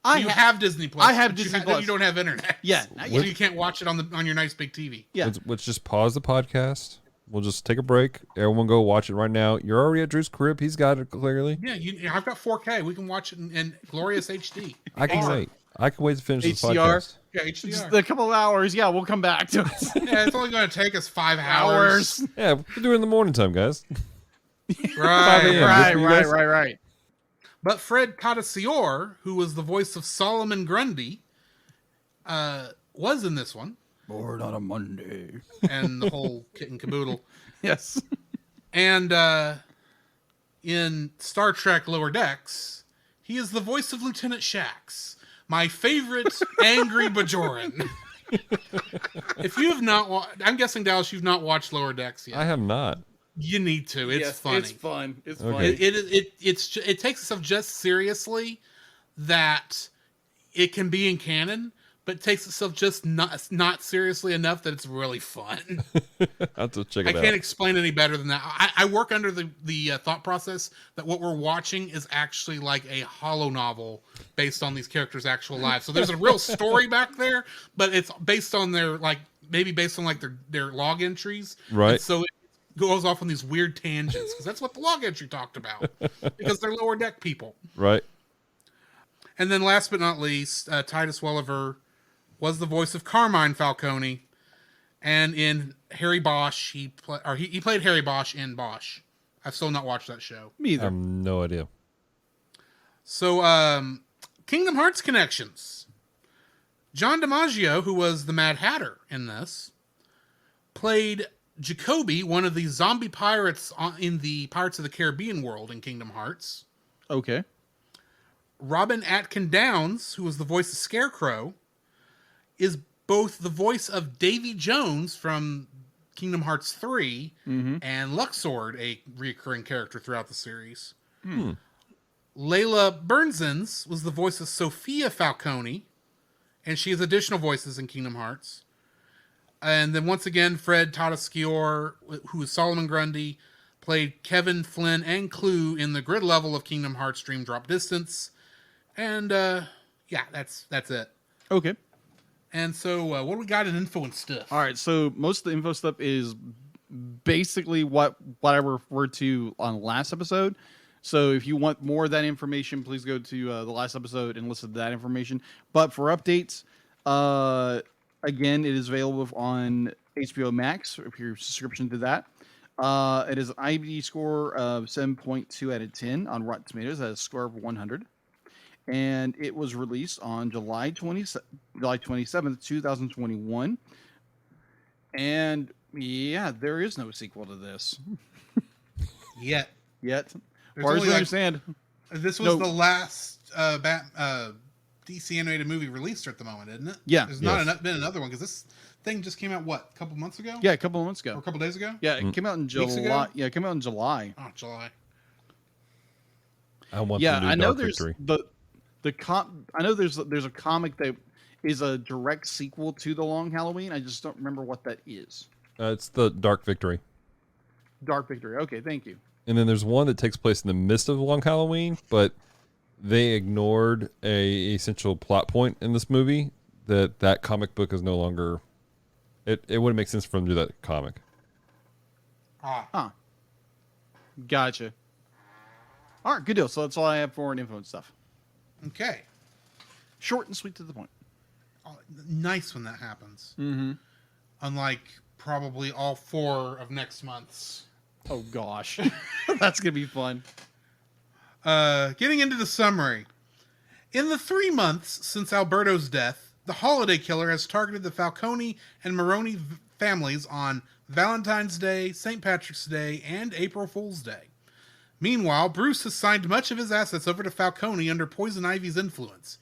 I You have Disney Plus. I have but Disney Plus. You don't have internet. Yeah. So you can't watch it on your nice big TV. Yeah. Let's just pause the podcast. We'll just take a break. Everyone go watch it right now. You're already at Drew's crib. He's got it clearly. Yeah, I've got 4K. We can watch it in glorious HD. I can wait. I can wait to finish this HDR. podcast. Yeah, Just HDR. a couple of hours. Yeah, we'll come back to it. Yeah, it's only going to take us 5 hours. Yeah, we'll do it in the morning time, guys. 5 Right, a.m. right. Good for you guys? Right. But Fred Cottesior, who was the voice of Solomon Grundy, was in this one, Bored on a Monday. and the whole kit and caboodle. Yes. And in Star Trek Lower Decks, he is the voice of Lieutenant Shax, my favorite angry Bajoran. If you have not, I'm guessing, Dallas, you've not watched Lower Decks yet. I have not. You need to. It's funny. It's fun. It's Okay. fun. It takes itself just seriously that it can be in canon, but it takes itself just not seriously enough that it's really fun. I'll have to check I it out. can't explain any better than that. I work under the thought process that what we're watching is actually like a hollow novel based on these characters' actual lives. So there's a real story back there, but it's based on their their log entries. Right. And so it goes off on these weird tangents because that's what the log entry talked about because they're lower deck people. Right. And then last but not least, Titus Welliver was the voice of Carmine Falcone, and in Harry Bosch, he played Harry Bosch in Bosch. I've still not watched that show. Me I either. have no idea. So, Kingdom Hearts connections. John DiMaggio, who was the Mad Hatter in this, played Jacoby, one of the zombie pirates in the Pirates of the Caribbean world in Kingdom Hearts. Okay. Robin Atkin Downs, who was the voice of Scarecrow, is both the voice of Davy Jones from Kingdom Hearts 3, and Luxord, a recurring character throughout the series. Layla Burnsens was the voice of Sophia Falcone, and she has additional voices in Kingdom Hearts. And then once again, Fred Tatasciore, who is Solomon Grundy, played Kevin, Flynn, and Clue in the grid level of Kingdom Hearts Dream Drop Distance. And yeah, that's it. Okay. And so what do we got in info and stuff? All right. So most of the info stuff is basically what I referred to on last episode. So if you want more of that information, please go to the last episode and listen to that information. But for updates, again, it is available on HBO Max if you're subscription to that. It is an IMDb score of 7.2 out of 10 on Rotten Tomatoes. That is a score of 100. And it was released on July 27th, 2021. And yeah, there is no sequel to this Yet. as There's far as only I like- understand. This was the last DC animated movie released at the moment, isn't it? Yeah. There's Yes. not been another one because this thing just came out, what, a couple months ago? Yeah, a couple of months Or ago. a couple days ago? Yeah, it came out in Weeks ago? July. Yeah, it came out in July. Oh, July. I want Yeah, the new I know Dark there's Victory. I know there's a comic that is a direct sequel to The Long Halloween. I just don't remember what that is. It's the Dark Victory. Dark Victory. Okay, thank you. And then there's one that takes place in the midst of Long Halloween, but they ignored a essential plot point in this movie that comic book is no longer. It wouldn't make sense for them to do that comic. Ah. Gotcha. All right, good deal. So that's all I have for info and stuff. Okay. Short and sweet to the point. Oh, nice when that happens. Mm-hmm. Unlike probably all 4 of next month's. Oh gosh, that's gonna be fun. Getting into the summary. In the 3 months since Alberto's death, the Holiday Killer has targeted the Falcone and Maroney families on Valentine's Day, St. Patrick's Day, and April Fool's Day. Meanwhile, Bruce has signed much of his assets over to Falcone under Poison Ivy's influence.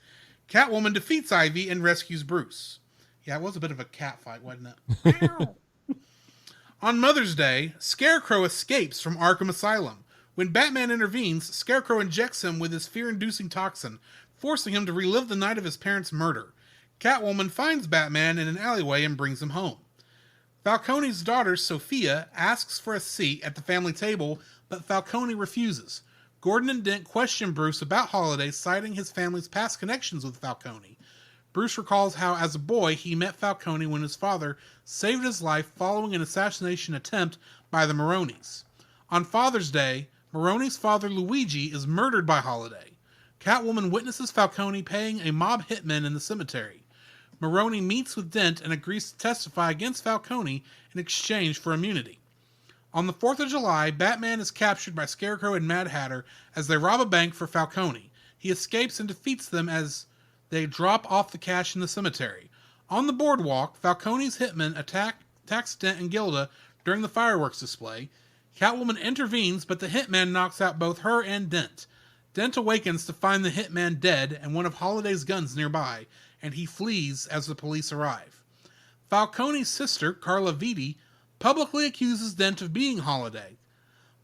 Catwoman defeats Ivy and rescues Bruce. Yeah, it was a bit of a cat fight, wasn't it? Ow. On Mother's Day, Scarecrow escapes from Arkham Asylum. When Batman intervenes, Scarecrow injects him with his fear-inducing toxin, forcing him to relive the night of his parents' murder. Catwoman finds Batman in an alleyway and brings him home. Falcone's daughter, Sophia, asks for a seat at the family table, but Falcone refuses. Gordon and Dent question Bruce about Holiday, citing his family's past connections with Falcone. Bruce recalls how, as a boy, he met Falcone when his father saved his life following an assassination attempt by the Maronis. On Father's Day, Maroni's father, Luigi, is murdered by Holiday. Catwoman witnesses Falcone paying a mob hitman in the cemetery. Maroni meets with Dent and agrees to testify against Falcone in exchange for immunity. On the 4th of July, Batman is captured by Scarecrow and Mad Hatter as they rob a bank for Falcone. He escapes and defeats them as they drop off the cash in the cemetery. On the boardwalk, Falcone's hitman attacks Dent and Gilda during the fireworks display. Catwoman intervenes, but the hitman knocks out both her and Dent. Dent awakens to find the hitman dead and one of Holiday's guns nearby, and he flees as the police arrive. Falcone's sister, Carla Vitti, publicly accuses Dent of being Holiday.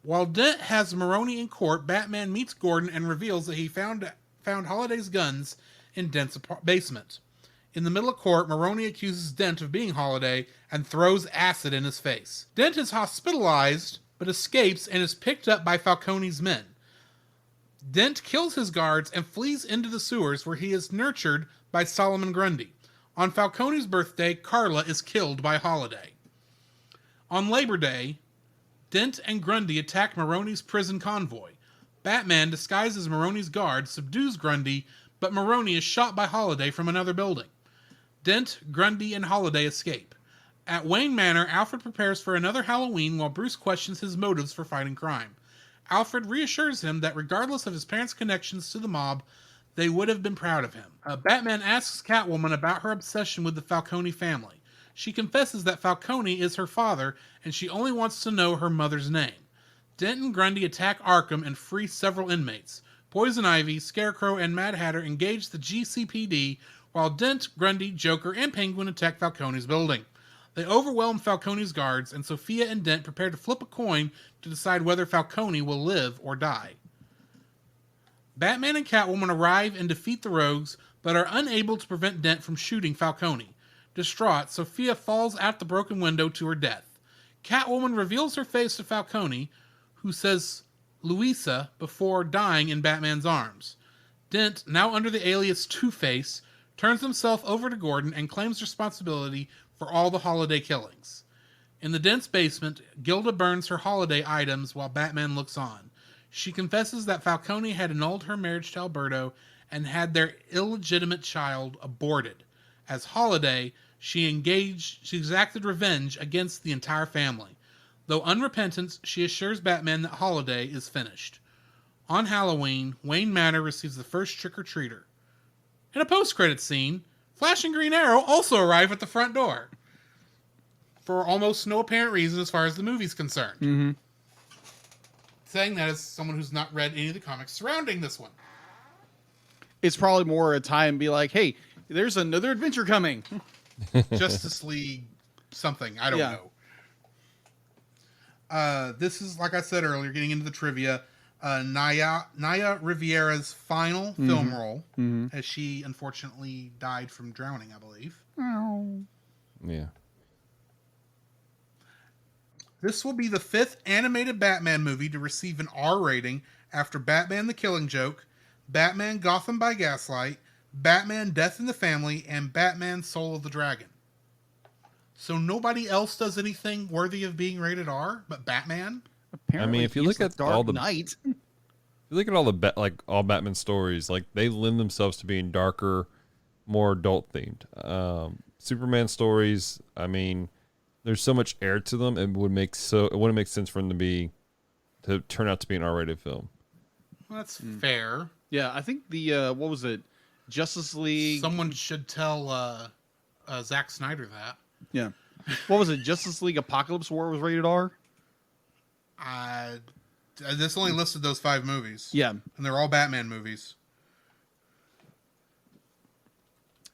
While Dent has Maroni in court, Batman meets Gordon and reveals that he found Holiday's guns in Dent's basement. In the middle of court, Maroni accuses Dent of being Holiday and throws acid in his face. Dent is hospitalized, but escapes and is picked up by Falcone's men. Dent kills his guards and flees into the sewers where he is nurtured by Solomon Grundy. On Falcone's birthday, Carla is killed by Holiday. On Labor Day, Dent and Grundy attack Maroni's prison convoy. Batman, disguised as Maroni's guard, subdues Grundy, but Maroni is shot by Holiday from another building. Dent, Grundy, and Holiday escape. At Wayne Manor, Alfred prepares for another Halloween while Bruce questions his motives for fighting crime. Alfred reassures him that regardless of his parents' connections to the mob, they would have been proud of him. Batman asks Catwoman about her obsession with the Falcone family. She confesses that Falcone is her father, and she only wants to know her mother's name. Dent and Grundy attack Arkham and free several inmates. Poison Ivy, Scarecrow, and Mad Hatter engage the GCPD, while Dent, Grundy, Joker, and Penguin attack Falcone's building. They overwhelm Falcone's guards, and Sophia and Dent prepare to flip a coin to decide whether Falcone will live or die. Batman and Catwoman arrive and defeat the rogues, but are unable to prevent Dent from shooting Falcone. Distraught, Sophia falls out the broken window to her death. Catwoman reveals her face to Falcone, who says Louisa before dying in Batman's arms. Dent, now under the alias Two-Face, turns himself over to Gordon and claims responsibility for all the holiday killings. In the Dent's basement, Gilda burns her holiday items while Batman looks on. She confesses that Falcone had annulled her marriage to Alberto and had their illegitimate child aborted. As Holiday, she exacted revenge against the entire family. Though unrepentant, she assures Batman that Holiday is finished. On Halloween, Wayne Manor receives the first trick-or-treater. In a post-credits scene, Flash and Green Arrow also arrive at the front door. For almost no apparent reason as far as the movie's concerned. Mm-hmm. Saying that as someone who's not read any of the comics surrounding this one. It's probably more a time to be like, hey, there's another adventure coming. Justice League something. I don't know. This is, like I said earlier, getting into the trivia, Naya Riviera's final film role, as she unfortunately died from drowning, I believe. Yeah. This will be the 5th animated Batman movie to receive an R rating after Batman the Killing Joke, Batman Gotham by Gaslight, Batman Death in the Family, and Batman Soul of the Dragon. So nobody else does anything worthy of being rated R but Batman? Apparently, I mean, if you he's look the at Dark all the- Knight. If you look at all the all Batman stories, like they lend themselves to being darker, more adult themed. Superman stories, I mean, there's so much air to them, it wouldn't make sense for them to turn out to be an R-rated film. Well, that's fair. Yeah, I think the what was it, Justice League? Someone should tell Zack Snyder that. Yeah, what was it? Justice League Apocalypse War was rated R. This only listed those 5 movies. Yeah, And they're all Batman movies.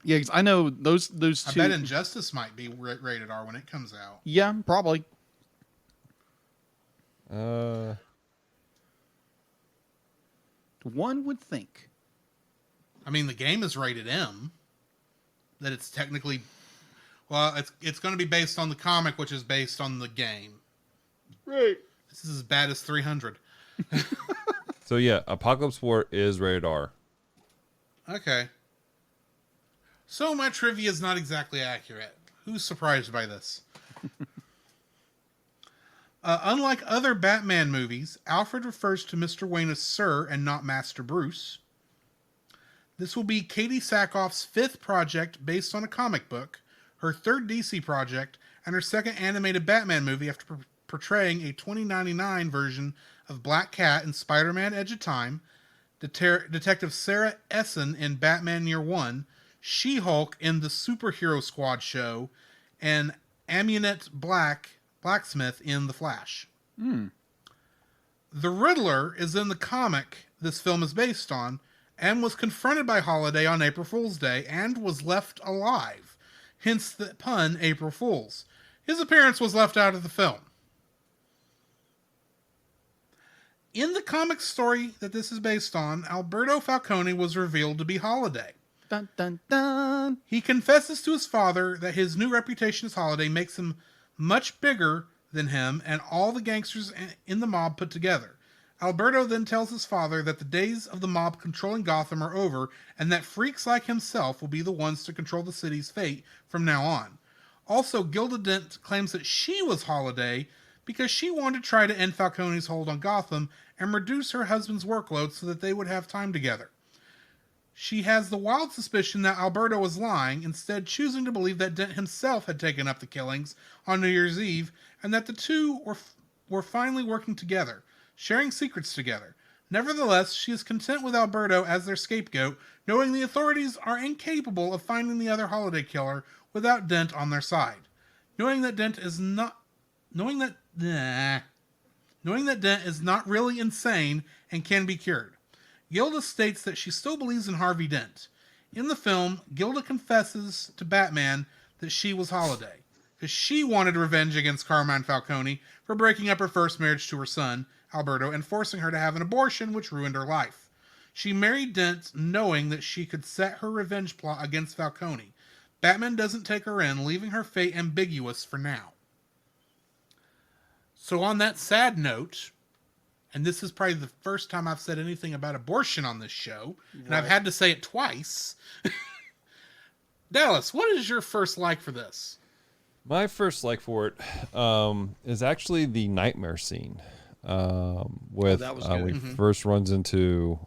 yeah, 'cause I know those I two. bet Injustice might be rated R when it comes out. Yeah, probably. One would think. I mean, the game is rated M. That it's technically... Well, it's going to be based on the comic, which is based on the game. Right. This is as bad as 300. So yeah, Apocalypse War is rated R. Okay. So my trivia is not exactly accurate. Who's surprised by this? Unlike other Batman movies, Alfred refers to Mr. Wayne as Sir and not Master Bruce. This will be Katie Sackhoff's 5th project based on a comic book, her 3rd DC project, and her 2nd animated Batman movie after portraying a 2099 version of Black Cat in Spider-Man Edge of Time, Detective Sarah Essen in Batman Year One, She-Hulk in the Superhero Squad show, and Amunet Blacksmith in The Flash. The Riddler is in the comic this film is based on, and was confronted by Holiday on April Fool's Day, and was left alive. Hence the pun, April Fools. His appearance was left out of the film. In the comic story that this is based on, Alberto Falcone was revealed to be Holiday. Dun dun dun. He confesses to his father that his new reputation as Holiday makes him much bigger than him and all the gangsters in the mob put together. Alberto then tells his father that the days of the mob controlling Gotham are over and that freaks like himself will be the ones to control the city's fate from now on. Also, Gilda Dent claims that she was Holiday because she wanted to try to end Falcone's hold on Gotham and reduce her husband's workload so that they would have time together. She has the wild suspicion that Alberto was lying, instead choosing to believe that Dent himself had taken up the killings on New Year's Eve and that the two were finally working together, sharing secrets together. Nevertheless, she is content with Alberto as their scapegoat, knowing the authorities are incapable of finding the other Holiday killer without Dent on their side. Knowing that Dent is not really insane and can be cured. Gilda states that she still believes in Harvey Dent. In the film, Gilda confesses to Batman that she was Holiday. because she wanted revenge against Carmine Falcone for breaking up her first marriage to her son, Alberto, and forcing her to have an abortion, which ruined her life. She married Dent knowing that she could set her revenge plot against Falcone. Batman doesn't take her in, leaving her fate ambiguous for now. So on that sad note, and this is probably the first time I've said anything about abortion on this show, and I've had to say it twice. Dallas, what is your first like for this? My first like for it is actually the nightmare scene with when he first runs into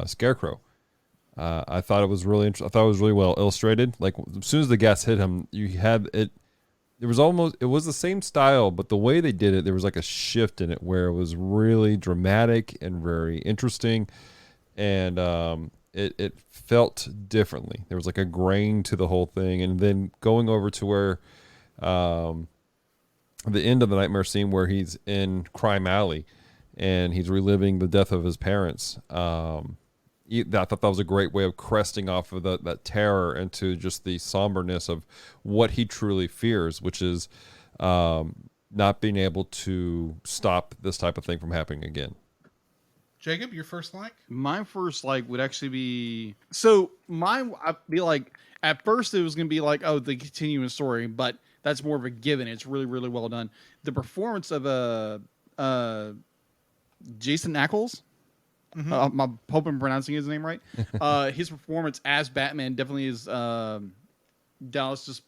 Scarecrow. I thought it was really I thought it was really well illustrated. Like as soon as the gas hit him, you had it. It was the same style, but the way they did it, there was like a shift in it where it was really dramatic and very interesting, and it felt differently. There was like a grain to the whole thing, and then going over to where the end of the nightmare scene where he's in Crime Alley and he's reliving the death of his parents. I thought that was a great way of cresting off of that terror into just the somberness of what he truly fears, which is not being able to stop this type of thing from happening again. Jacob, your first like? My first like would actually be mine. I'd be like at first it was gonna be like the continuing story, but that's more of a given. It's really really well done. The performance of Jason Ackles. I'm hoping I'm pronouncing his name right. His performance as Batman definitely is. Dallas just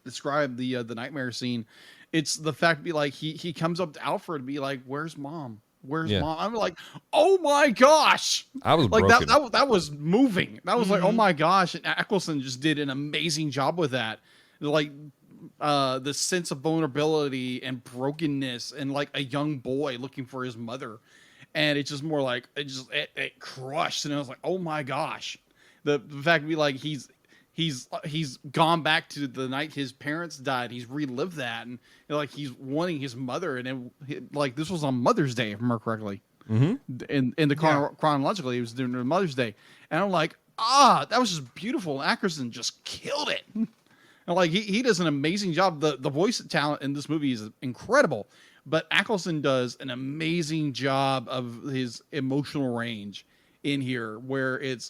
described the nightmare scene. It's the fact be like he comes up to Alfred and be like, "Where's mom? Where's mom?" I'm like, "Oh my gosh!" I was like broken. that was moving. That was like, "Oh my gosh!" And Eccleston just did an amazing job with that. Like the sense of vulnerability and brokenness, and like a young boy looking for his mother. And it's just more like it crushed, and I was like, "Oh my gosh!" The fact to be like he's gone back to the night his parents died. He's relived that, and like he's wanting his mother, and like this was on Mother's Day, if I remember correctly. In the chronologically, it was during Mother's Day, and I'm like, that was just beautiful. And Ackerson just killed it. And like he does an amazing job. The voice talent in this movie is incredible. But Eccleston does an amazing job of his emotional range in here, where you'd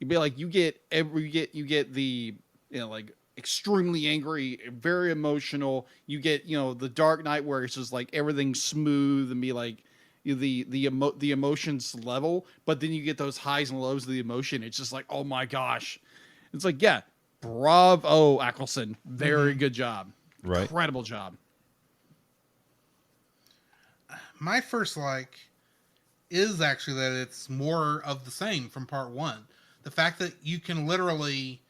be like you get the like extremely angry, very emotional. You get the Dark Knight where it's just like everything's smooth and be like the emotions level, but then you get those highs and lows of the emotion. It's just like, oh my gosh, it's like bravo Eccleston, very good job, Right, incredible job. My first like is actually that it's more of the same from part one. The fact that you can literally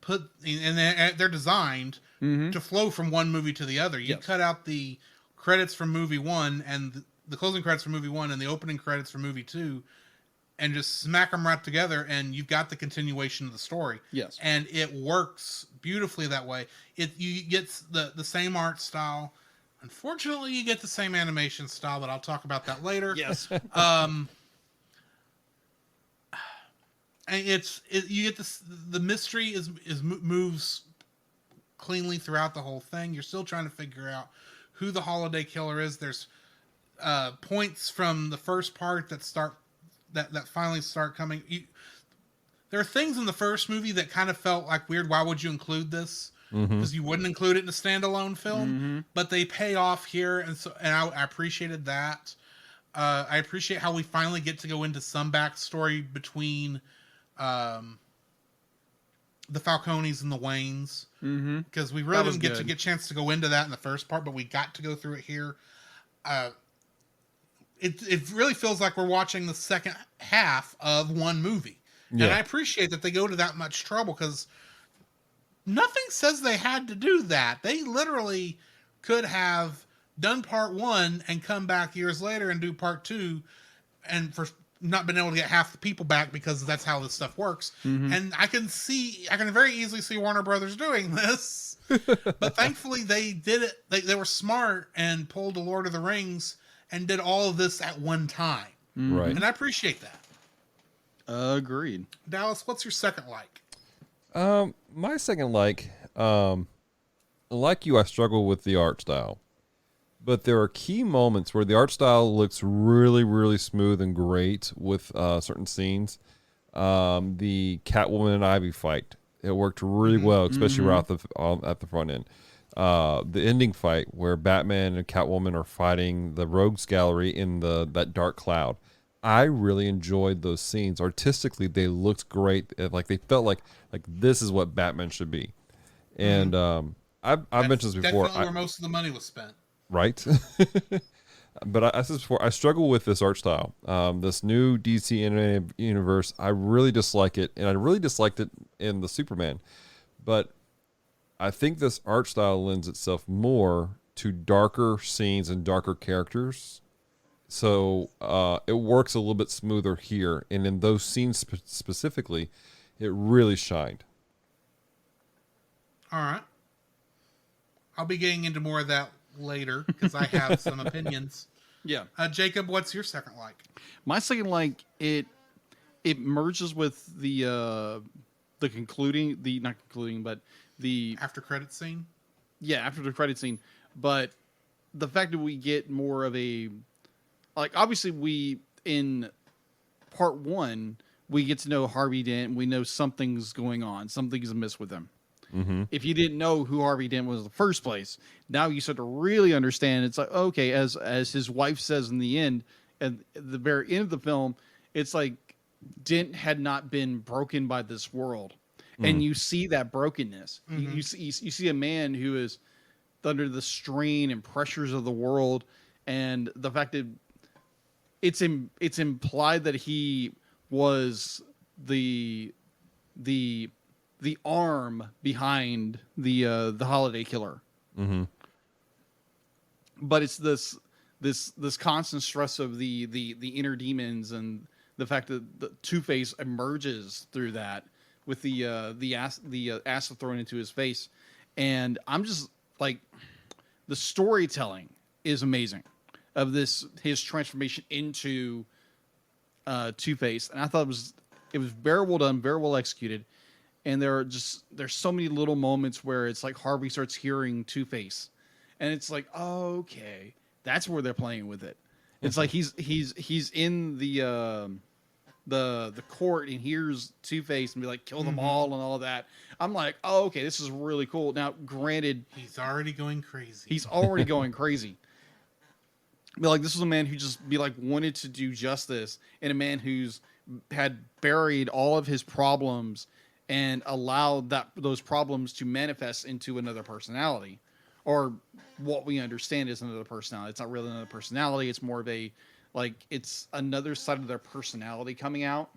put, and they're designed to flow from one movie to the other. You cut out the credits from movie one and the closing credits from movie one and the opening credits from movie two, and just smack them right together, and you've got the continuation of the story. Yes, and it works beautifully that way. You get the same art style. Unfortunately, you get the same animation style, but I'll talk about that later. yes. And you get the mystery moves cleanly throughout the whole thing. You're still trying to figure out who the holiday killer is. There's points from the first part that finally start coming. There are things in the first movie that kind of felt like weird. Why would you include this? Because you wouldn't include it in a standalone film, but they pay off here, and I appreciated that. I appreciate how we finally get to go into some backstory between the Falcones and the Waynes, because we really didn't get a chance to go into that in the first part, but we got to go through it here. It really feels like we're watching the second half of one movie, and I appreciate that they go to that much trouble, because nothing says they had to do that. They literally could have done part one and come back years later and do part two, and for not been able to get half the people back, because that's how this stuff works. And I can very easily see Warner Brothers doing this, but thankfully they did it. They were smart and pulled a Lord of the Rings and did all of this at one time. right. And I appreciate that. Agreed. Dallas, what's your second like? My second like like you, I struggle with the art style. But there are key moments where the art style looks really, really smooth and great with certain scenes. The Catwoman and Ivy fight, it worked really well, especially right at the front end. The ending fight where Batman and Catwoman are fighting the Rogues Gallery in that dark cloud. I really enjoyed those scenes. Artistically, they looked great. Like they felt like this is what Batman should be. And I've mentioned this before. Definitely where most of the money was spent. Right. But I said this before, I struggle with this art style. This new DC animated universe, I really dislike it, and I really disliked it in the Superman. But I think this art style lends itself more to darker scenes and darker characters. So it works a little bit smoother here, and in those scenes specifically, it really shined. All right. I'll be getting into more of that later because I have some opinions. Yeah. Jacob, what's your second like? My second like it merges with the concluding, the not concluding, but the After credit scene? after the credit scene, but the fact that we get more of a, like, obviously we in part 1 we get to know Harvey Dent, we know something's going on, something's amiss with him. If you didn't know who Harvey Dent was in the first place, now you start to really understand. It's like, okay, as his wife says in the end, at the very end of the film, it's like Dent had not been broken by this world, and you see that brokenness. You see a man who is under the strain and pressures of the world, and the fact that it's implied that he was the arm behind the holiday killer. But it's this constant stress of the inner demons, and the fact that the Two-Face emerges through that with the acid thrown into his face. And I'm just like, the storytelling is amazing of his transformation into Two-Face, and I thought it was very well done, very well executed. And there's so many little moments where it's like Harvey starts hearing Two-Face, and it's like, oh, okay, that's where they're playing with it. It's like he's in the court and hears Two-Face and be like, kill them all and all that. I'm like, oh, okay, this is really cool. Now, granted, He's already going crazy. But like, this was a man who just wanted to do justice, and a man who's had buried all of his problems and allowed those problems to manifest into another personality, or what we understand as another personality. It's not really another personality. It's more of it's another side of their personality coming out,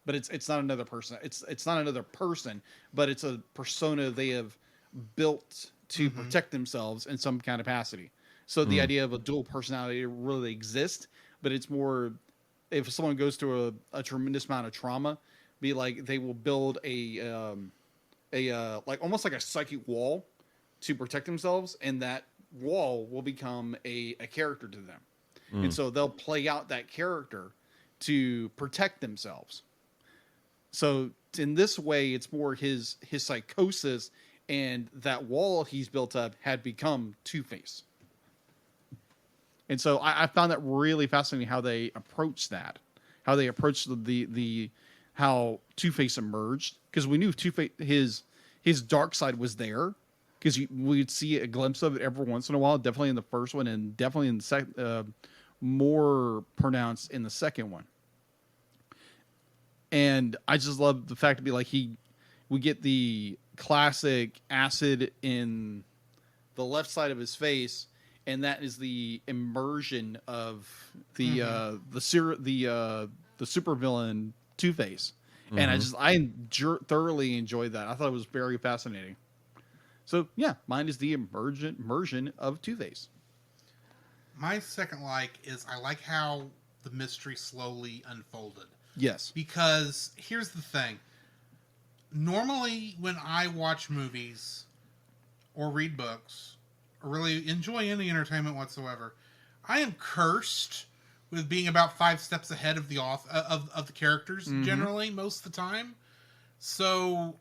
but it's not another person. It's not another person, but it's a persona they have built to protect themselves in some kind of capacity. So the idea of a dual personality really exists, but it's more, if someone goes through a tremendous amount of trauma, be like, they will build a like almost like a psychic wall to protect themselves, and that wall will become a character to them. And so they'll play out that character to protect themselves. So in this way, it's more his psychosis, and that wall he's built up had become Two-Face. And so I found that really fascinating how they approached that, how they approached how Two-Face emerged, because we knew Two-Face, his dark side was there, because we'd see a glimpse of it every once in a while, definitely in the first one, and definitely in the second, more pronounced in the second one. And I just love the fact to be like, we get the classic acid in the left side of his face, and that is the immersion of the supervillain Two-Face. And I thoroughly enjoyed that. I thought it was very fascinating. So yeah, mine is the immersion of Two-Face. My second like is I like how the mystery slowly unfolded. Yes. Because here's the thing. Normally, when I watch movies or read books or really enjoy any entertainment whatsoever, I am cursed with being about 5 steps ahead of the of the characters, generally, most of the time. So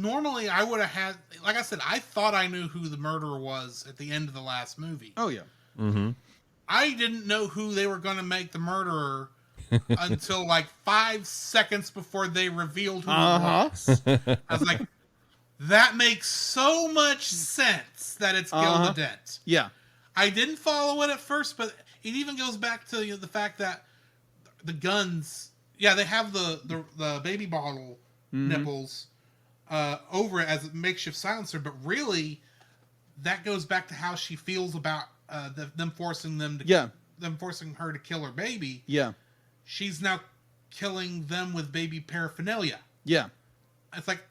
normally I would have had, like I said, I thought I knew who the murderer was at the end of the last movie. Oh yeah. Mm-hmm. I didn't know who they were going to make the murderer until like 5 seconds before they revealed who it was. I was like, that makes so much sense that it's Gilda Dent. Yeah. I didn't follow it at first, but it even goes back to the fact that the guns, they have the baby bottle nipples over it as a makeshift silencer, but really that goes back to how she feels about them forcing her to kill her baby. Yeah. She's now killing them with baby paraphernalia. Yeah. It's like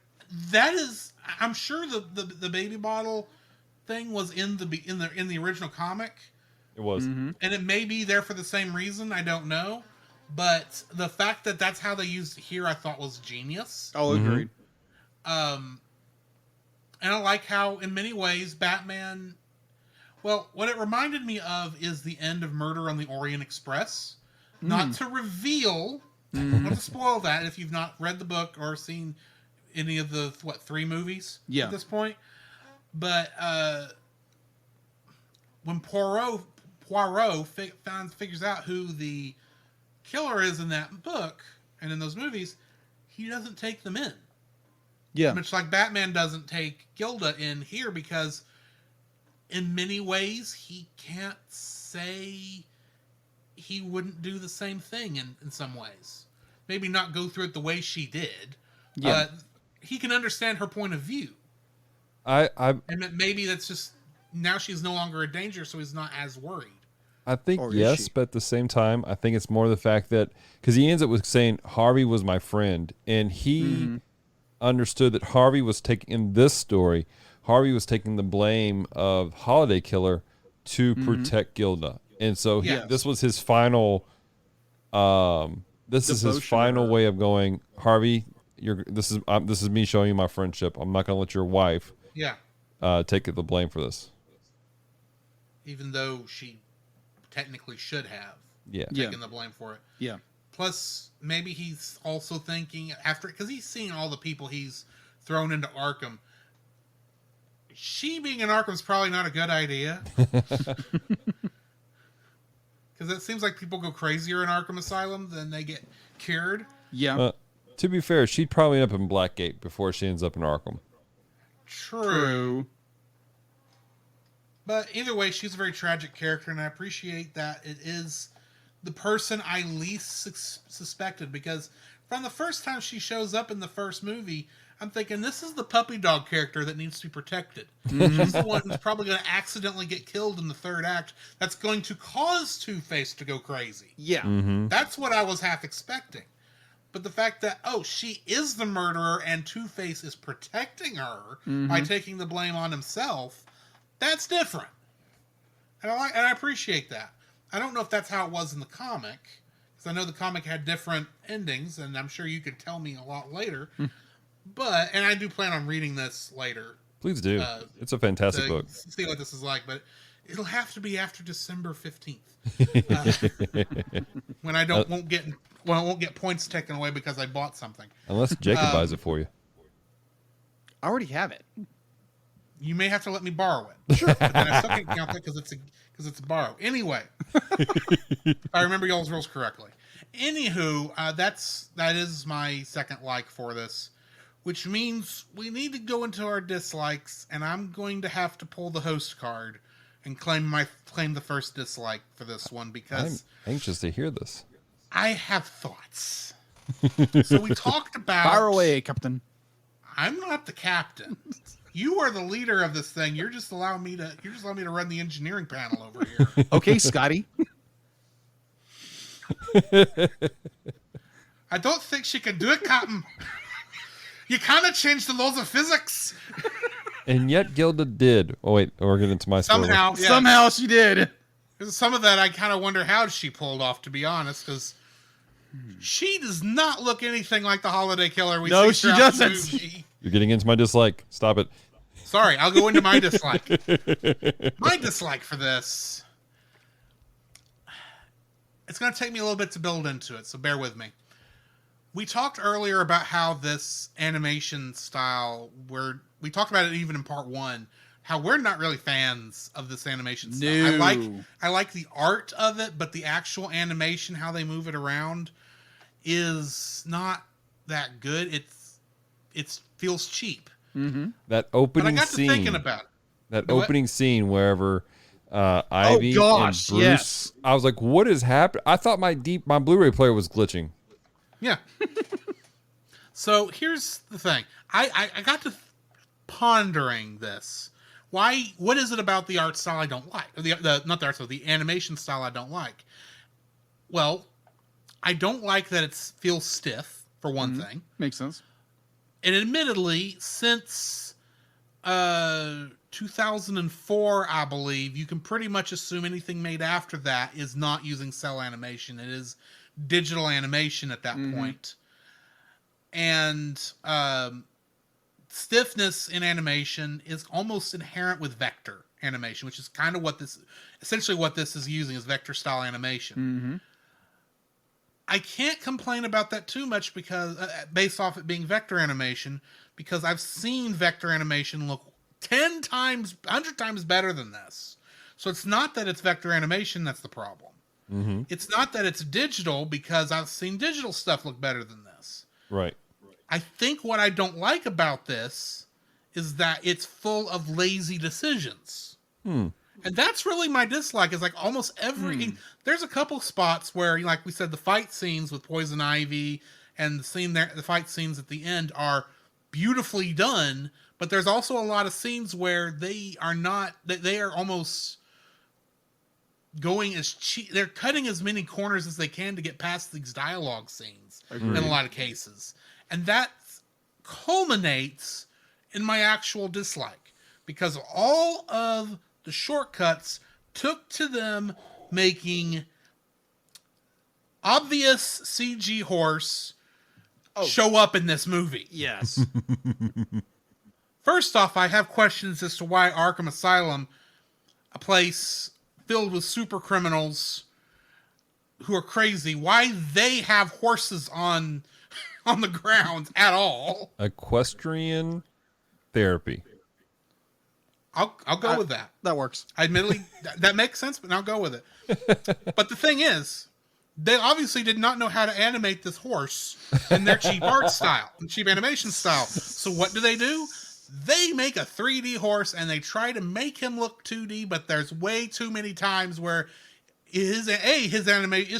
that is. I'm sure the baby bottle thing was in the original comic. It was, and it may be there for the same reason. I don't know, but the fact that that's how they used it here, I thought was genius. Oh, agreed. And I like how, in many ways, Batman. Well, what it reminded me of is the end of Murder on the Orient Express. Not to reveal, not to spoil that if you've not read the book or seen any of the 3 movies at this point. But when Poirot figures out who the killer is in that book and in those movies, he doesn't take them in. Yeah. Much like Batman doesn't take Gilda in here because in many ways he can't say he wouldn't do the same thing in some ways. Maybe not go through it the way she did. Yeah. But he can understand her point of view. I And maybe that's just now she's no longer a danger, so he's not as worried. I think Or is yes, she? but at the same time, I think it's more the fact that because he ends up with saying Harvey was my friend, and he understood that Harvey was taking in this story. Harvey was taking the blame of Holiday Killer to protect Gilda, and so this was his final. This is his Devotion final or- way of going. Harvey, this is me showing you my friendship. I'm not going to let your wife Yeah. take the blame for this. Even though she technically should have Yeah. taken the blame for it. Yeah. Plus, maybe he's also thinking because he's seeing all the people he's thrown into Arkham. She being in Arkham is probably not a good idea. Because it seems like people go crazier in Arkham Asylum than they get cured. Yeah. To be fair, she'd probably end up in Blackgate before she ends up in Arkham. True. But either way, she's a very tragic character, and I appreciate that it is the person I least suspected, because from the first time she shows up in the first movie, I'm thinking this is the puppy dog character that needs to be protected. She's the one who's probably going to accidentally get killed in the third act that's going to cause Two-Face to go crazy. Yeah. That's what I was half expecting. But the fact that, she is the murderer and Two-Face is protecting her by taking the blame on himself, that's different. And I appreciate that. I don't know if that's how it was in the comic, because I know the comic had different endings, and I'm sure you could tell me a lot later. And I do plan on reading this later. Please do. It's a fantastic to book. see what this is like, but it'll have to be after December 15th. When I won't get points taken away because I bought something. Unless Jacob buys it for you. I already have it. You may have to let me borrow it. Sure. But then I still can't count that because it's a borrow. Anyway, if I remember y'all's rules correctly. Anywho, that is my second like for this, which means we need to go into our dislikes, and I'm going to have to pull the host card and claim the first dislike for this one because I'm anxious to hear this. I have thoughts. So we talked about Fire away, Captain. I'm not the captain. You are the leader of this thing. You're just allowing me to run the engineering panel over here. Okay, Scotty. I don't think she can do it, Captain. You kind of changed the laws of physics. And yet Gilda did. Oh, wait. We're getting into my spoiler. Somehow she did. Some of that I kind of wonder how she pulled off, to be honest, because she does not look anything like the Holiday Killer we see she throughout the doesn't. movie. You're getting into my dislike. Stop it. Sorry, I'll go into my dislike. My dislike for this. It's going to take me a little bit to build into it, so bear with me. We talked earlier about how this animation style, we talked about it even in part 1, how we're not really fans of this animation style. No. I like the art of it, but the actual animation, how they move it around, is not that good. It feels cheap. Mm-hmm. That But I opening got to scene. thinking about it. That The what? opening scene wherever Ivy gosh, and Bruce. yes. I was like, what is happening? I thought my Blu-ray player was glitching. Yeah. So here's the thing. I got to pondering this. What is it about the art style I don't like? Not the art style, the animation style I don't like. Well, I don't like that it feels stiff, for one thing. Makes sense. And admittedly, since 2004, I believe, you can pretty much assume anything made after that is not using cell animation. It is digital animation at that point. And stiffness in animation is almost inherent with vector animation, which is kind of what this is using, is vector style animation. Mm-hmm. I can't complain about that too much because based off it being vector animation, because I've seen vector animation look 10 times, 100 times better than this. So it's not that it's vector animation that's the problem. Mm-hmm. It's not that it's digital, because I've seen digital stuff look better than this. Right. I think what I don't like about this is that it's full of lazy decisions. And that's really my dislike, is like almost every... There's a couple spots where, like we said, the fight scenes with Poison Ivy and the fight scenes at the end are beautifully done, but there's also a lot of scenes where they are almost going as cheap. They're cutting as many corners as they can to get past these dialogue scenes in a lot of cases. And that culminates in my actual dislike, because all of the shortcuts took to them making obvious CG horse show up in this movie. Yes. First off, I have questions as to why Arkham Asylum, a place filled with super criminals who are crazy, why they have horses on the ground at all. Equestrian therapy. I'll go with that. That works. Admittedly, that makes sense, but I'll go with it. But the thing is, they obviously did not know how to animate this horse in their cheap art style, cheap animation style. So what do? They make a 3D horse and they try to make him look 2D, but there's way too many times where his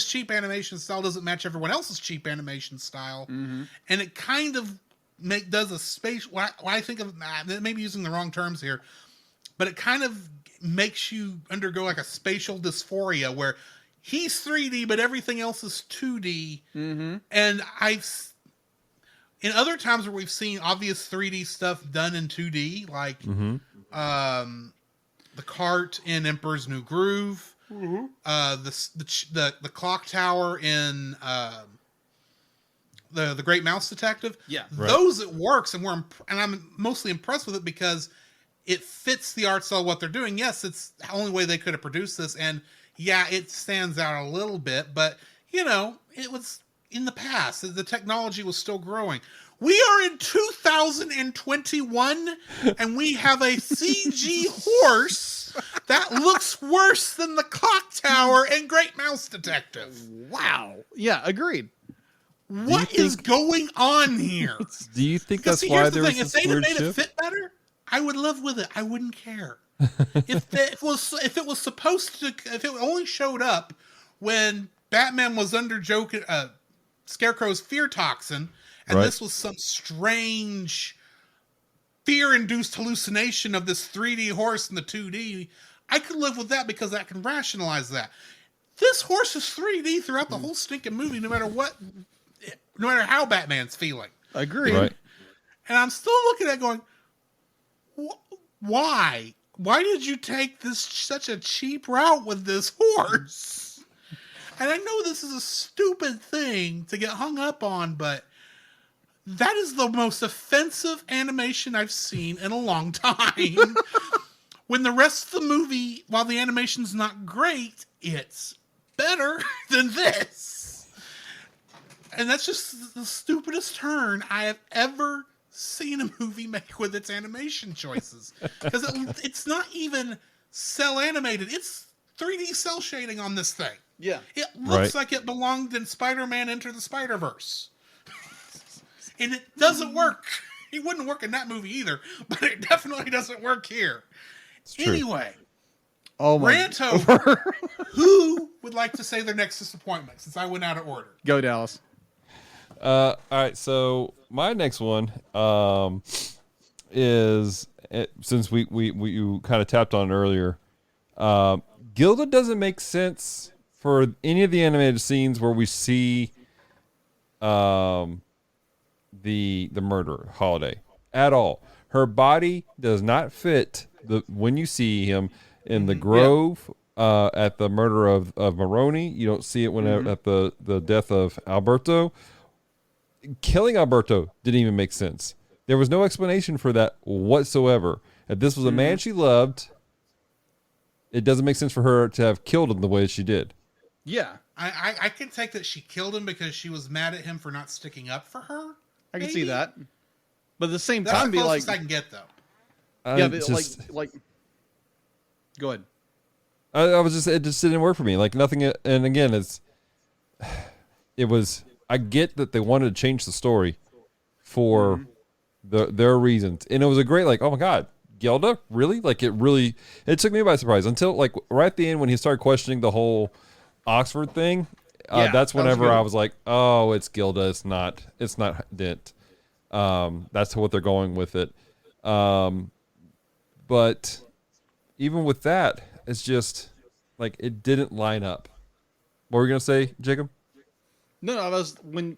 cheap animation style doesn't match everyone else's cheap animation style, and it kind of does a space. I think of maybe using the wrong terms here, but it kind of makes you undergo like a spatial dysphoria where he's 3D, but everything else is 2D. And in other times where we've seen obvious 3D stuff done in 2D, like the cart in Emperor's New Groove, the clock tower in the Great Mouse Detective. Yeah. Right. Those it works, and I'm mostly impressed with it because it fits the art style of what they're doing. Yes, it's the only way they could have produced this, and yeah, it stands out a little bit, but it was in the past. The technology was still growing. We are in 2021, and we have a CG horse that looks worse than the clock tower and Great Mouse Detective. Wow. Yeah, agreed. What is going on here? Do you think Because that's why here's there the was thing: if this they'd have weird made it shift? fit better, I would live with it. I wouldn't care. If it only showed up when Batman was under Scarecrow's fear toxin, and Right. this was some strange fear-induced hallucination of this 3D horse in the 2D, I could live with that because I can rationalize that. This horse is 3D throughout the whole stinking movie, no matter how Batman's feeling. Agreed. Right. And I'm still looking at it going, why? Why did you take such a cheap route with this horse? And I know this is a stupid thing to get hung up on, but that is the most offensive animation I've seen in a long time. When the rest of the movie, while the animation's not great, it's better than this. And that's just the stupidest turn I have ever seen a movie make with its animation choices. Because it's not even cell animated, it's 3D cell shading on this thing. Yeah. It looks Right. like it belonged in Spider-Man Enter the Spider-Verse. And it doesn't work. It wouldn't work in that movie either, but it definitely doesn't work here. It's true. Anyway, Oh my. rant over. Who would like to say their next disappointment, since I went out of order? Go Dallas. All right, so my next one is since we you kind of tapped on it earlier. Gilda doesn't make sense for any of the animated scenes where we see the murder Holiday at all. Her body does not fit when you see him in the grove at the murder of Maroney. You don't see it when at the death of Alberto. Killing Alberto didn't even make sense. There was no explanation for that whatsoever. If this was a man she loved, it doesn't make sense for her to have killed him the way she did. Yeah. I can take that she killed him because she was mad at him for not sticking up for her. I can maybe? see that. But at the same That's time, the be like, closest I can get, though. yeah, but like, go ahead. I was just, it just didn't work for me. Like nothing. And again, it was, I get that they wanted to change the story for their reasons. And it was a great, like, oh my God, Gilda? Really? Like it took me by surprise until like right at the end when he started questioning the whole Oxford thing. Yeah, That's that was whenever good. I was like, oh, it's Gilda. It's not Dent. That's what they're going with it. But even with that, it's just like it didn't line up. What were you gonna say, Jacob? No, I was when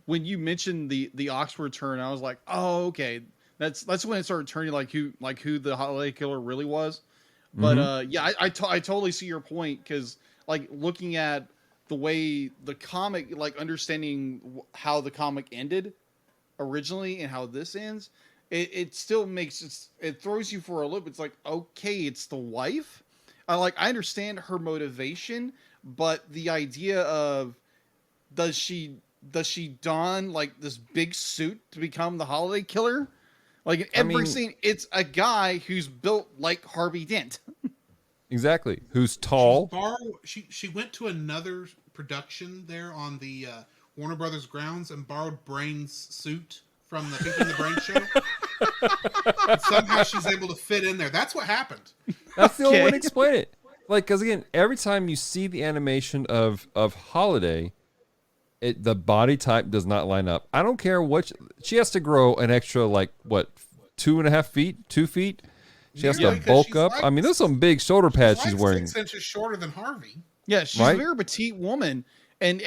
you mentioned the Oxford turn, I was like, oh, okay. That's when it started turning like who the Holiday Killer really was. But yeah, I totally see your point because like looking at the way the comic, like understanding how the comic ended originally and how this ends, it still makes it throws you for a loop. It's like, okay, it's the wife. I understand her motivation, but the idea of does she don like this big suit to become the Holiday Killer? Like in every scene, it's a guy who's built like Harvey Dent. Exactly. Who's tall? She went to another production there on the Warner Brothers grounds and borrowed Brain's suit from the Pinky and the Brain show. And somehow she's able to fit in there. That's what happened. That's the only way to explain it. Like, because again, every time you see the animation of Holiday, the body type does not line up. I don't care what she has to grow an extra like what 2.5 feet, 2 feet. She has to bulk up. I mean, there's some big shoulder pads she's wearing. 6 inches shorter than Harvey. Yeah, she's a very petite woman, and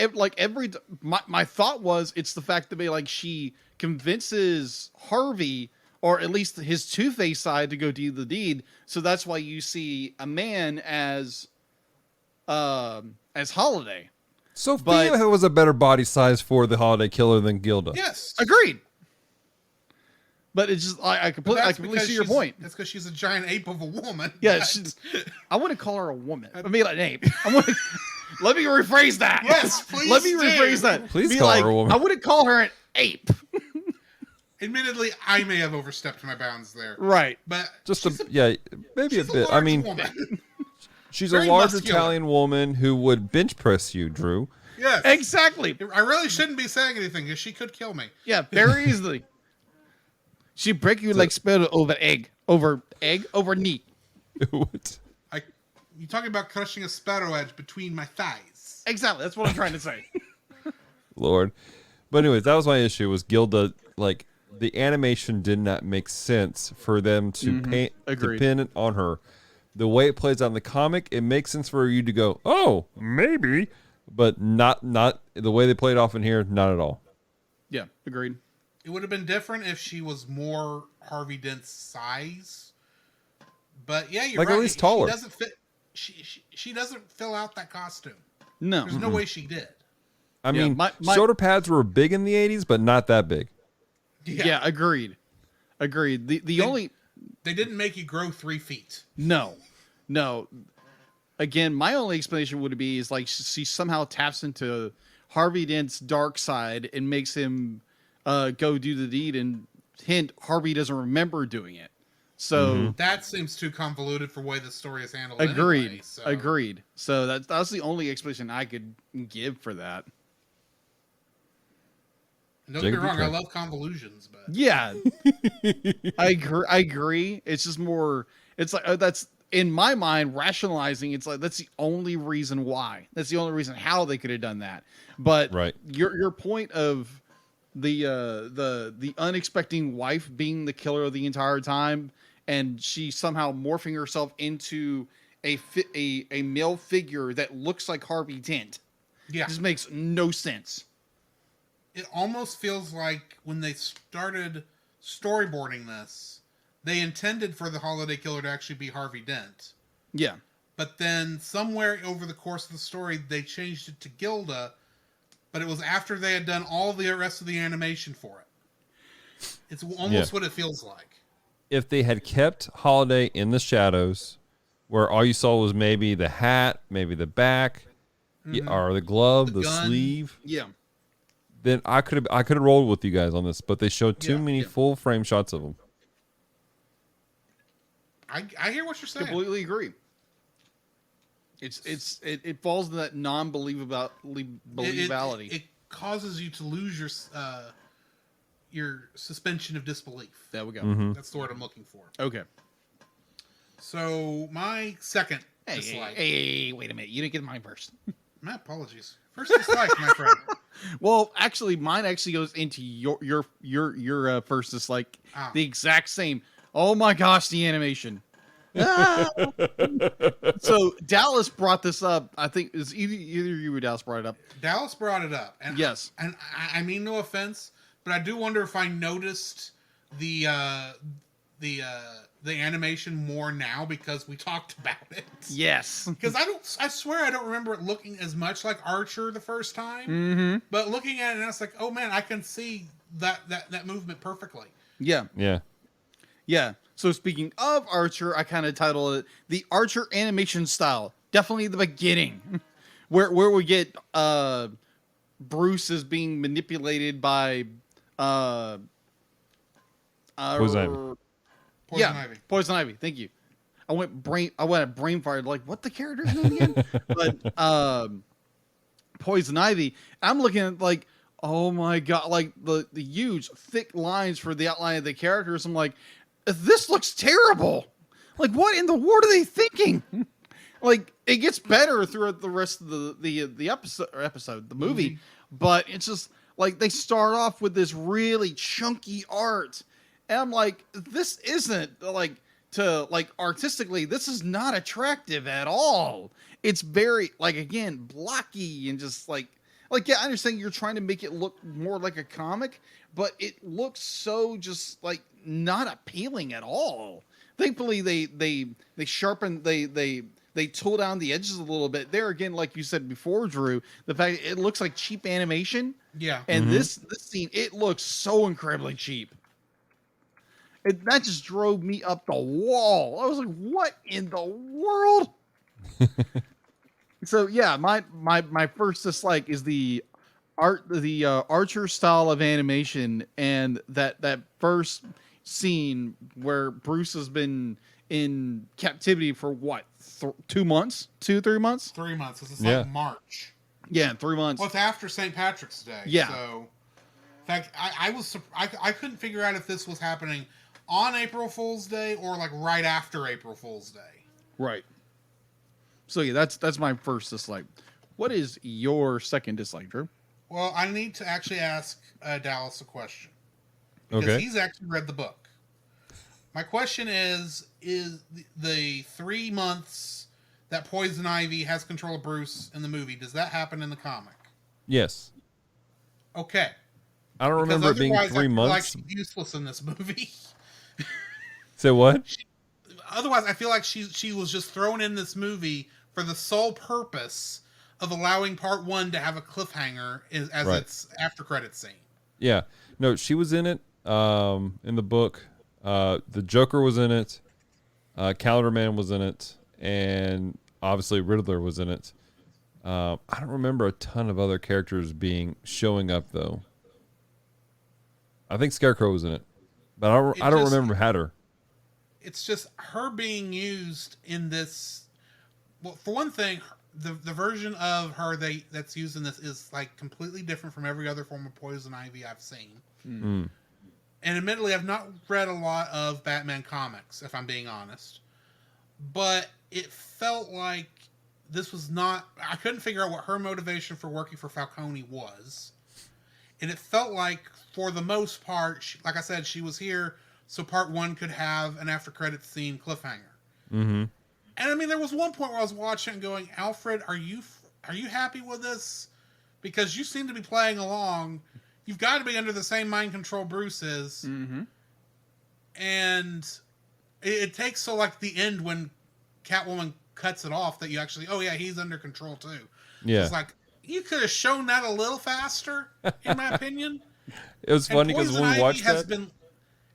my thought was it's the fact that like she convinces Harvey or at least his Two-Face side to go do the deed. So that's why you see a man as Holiday. Sophia was a better body size for the Holiday Killer than Gilda. Yes, agreed. But it's just I completely see your point. That's because she's a giant ape of a woman. Yeah, I wouldn't call her a woman. I mean, like an ape. Let me rephrase that. Yes, please. Let me rephrase that. Please call her a woman. I wouldn't call her an ape. Admittedly, I may have overstepped my bounds there. Right. But maybe a bit. I mean, she's a large Italian woman who would bench press you, Drew. Yes. Exactly. I really shouldn't be saying anything because she could kill me. Yeah, very easily. She break you like sparrow over over knee. What? You talking about crushing a sparrow edge between my thighs? Exactly. That's what I'm trying to say. Lord. But anyways, that was my issue. Was Gilda like the animation did not make sense for them to depend on her. The way it plays out in the comic, it makes sense for you to go, oh, maybe, but not the way they played off in here. Not at all. Yeah, agreed. It would have been different if she was more Harvey Dent's size. But yeah, you're right. At least taller. She doesn't fit. She doesn't fill out that costume. No, there's no way she did. I mean, shoulder pads were big in the 80s, but not that big. Yeah, agreed. They didn't make you grow 3 feet. No. Again, my only explanation would be is like she somehow taps into Harvey Dent's dark side and makes him go do the deed. And hint, Harvey doesn't remember doing it. So That seems too convoluted for the way the story is handled. agreed. Anyway, so. Agreed. So that's the only explanation I could give for that. Don't get me wrong, I love convolutions, but Yeah, I agree. It's just more. It's like that's in my mind rationalizing. It's like that's the only reason why. That's the only reason how they could have done that. But your point of the unexpected wife being the killer the entire time, and she somehow morphing herself into a male figure that looks like Harvey Dent. Yeah, just makes no sense. It almost feels like when they started storyboarding this, they intended for the holiday killer to actually be Harvey Dent. Yeah. But then somewhere over the course of the story, they changed it to Gilda, but it was after they had done all the rest of the animation for it. It's almost what it feels like. If they had kept Holiday in the shadows, where all you saw was maybe the hat, maybe the back, or the glove, the sleeve. Yeah. Then I could have rolled with you guys on this, but they showed too many full frame shots of them. I hear what you're saying. Completely agree. It falls into that believability. It causes you to lose your suspension of disbelief. There we go. That's the word I'm looking for. Okay. So my second dislike. Hey, wait a minute! You didn't get mine first. My apologies. First dislike, my friend. Well, actually, mine actually goes into your first dislike. The exact same. Oh my gosh, the animation. So Dallas brought this up. I think it's either you or Dallas brought it up. Dallas brought it up, and yes, and I mean no offense, but I do wonder if I noticed the animation more now because we talked about it. Yes, because I swear I don't remember it looking as much like Archer the first time. But looking at it, and I was like, oh man, I can see that movement perfectly. Yeah. So speaking of Archer, I kind of titled it the Archer animation style. Definitely the beginning, where we get Bruce is being manipulated by Poison Ivy. Poison Ivy. Thank you. I went brain fired. Like, what the character's name again? But Poison Ivy. I'm looking at like, oh my god, like the huge thick lines for the outline of the characters. I'm like, this looks terrible. Like, what in the world are they thinking? Like, it gets better throughout the rest of the episode, the movie, but it's just like they start off with this really chunky art. And I'm like, this isn't like artistically, this is not attractive at all. It's very like, again, blocky and just like, yeah, I understand you're trying to make it look more like a comic, but it looks so just like not appealing at all. Thankfully they sharpen, they tool down the edges a little bit. There again, like you said before, Drew, the fact it looks like cheap animation. Yeah. And this scene, it looks so incredibly cheap. That just drove me up the wall. I was like, what in the world? So yeah, my first dislike is the Archer style of animation, and that first scene where Bruce has been in captivity for what, 2 months, 3 months? 3 months. This is like March. Yeah, 3 months. Well, it's after St. Patrick's Day. Yeah. So, in fact, I couldn't figure out if this was happening on April Fool's Day or like right after April Fool's Day. Right. So yeah, that's my first dislike. What is your second dislike, Drew? Well, I need to actually ask Dallas a question. Because he's actually read the book. My question is the 3 months that Poison Ivy has control of Bruce in the movie, does that happen in the comic? Yes. Okay. I don't remember it being 3 months. Like she's useless in this movie. Say what? Otherwise, I feel like she was just thrown in this movie for the sole purpose of allowing part 1 to have a cliffhanger as its after credit scene. Yeah. No, she was in it in the book. The Joker was in it. Calendar Man was in it. And obviously Riddler was in it. I don't remember a ton of other characters showing up though. I think Scarecrow was in it, but I don't remember Hatter. It's just her being used in this. Well, for one thing, the version of her that's used in this is like completely different from every other form of poison ivy I've seen. Mm. And admittedly, I've not read a lot of Batman comics, if I'm being honest. But it felt like this was not. I couldn't figure out what her motivation for working for Falcone was. And it felt like, for the most part, like I said, she was here so part one could have an after credits scene cliffhanger. Mm-hmm. And I mean, there was one point where I was watching and going, Alfred, are you happy with this? Because you seem to be playing along. You've got to be under the same mind control Bruce is. Mm-hmm. And it takes so like the end when Catwoman cuts it off that you actually, oh yeah, he's under control too. Yeah. It's like, you could have shown that a little faster, in my opinion. It was funny because when we watched that.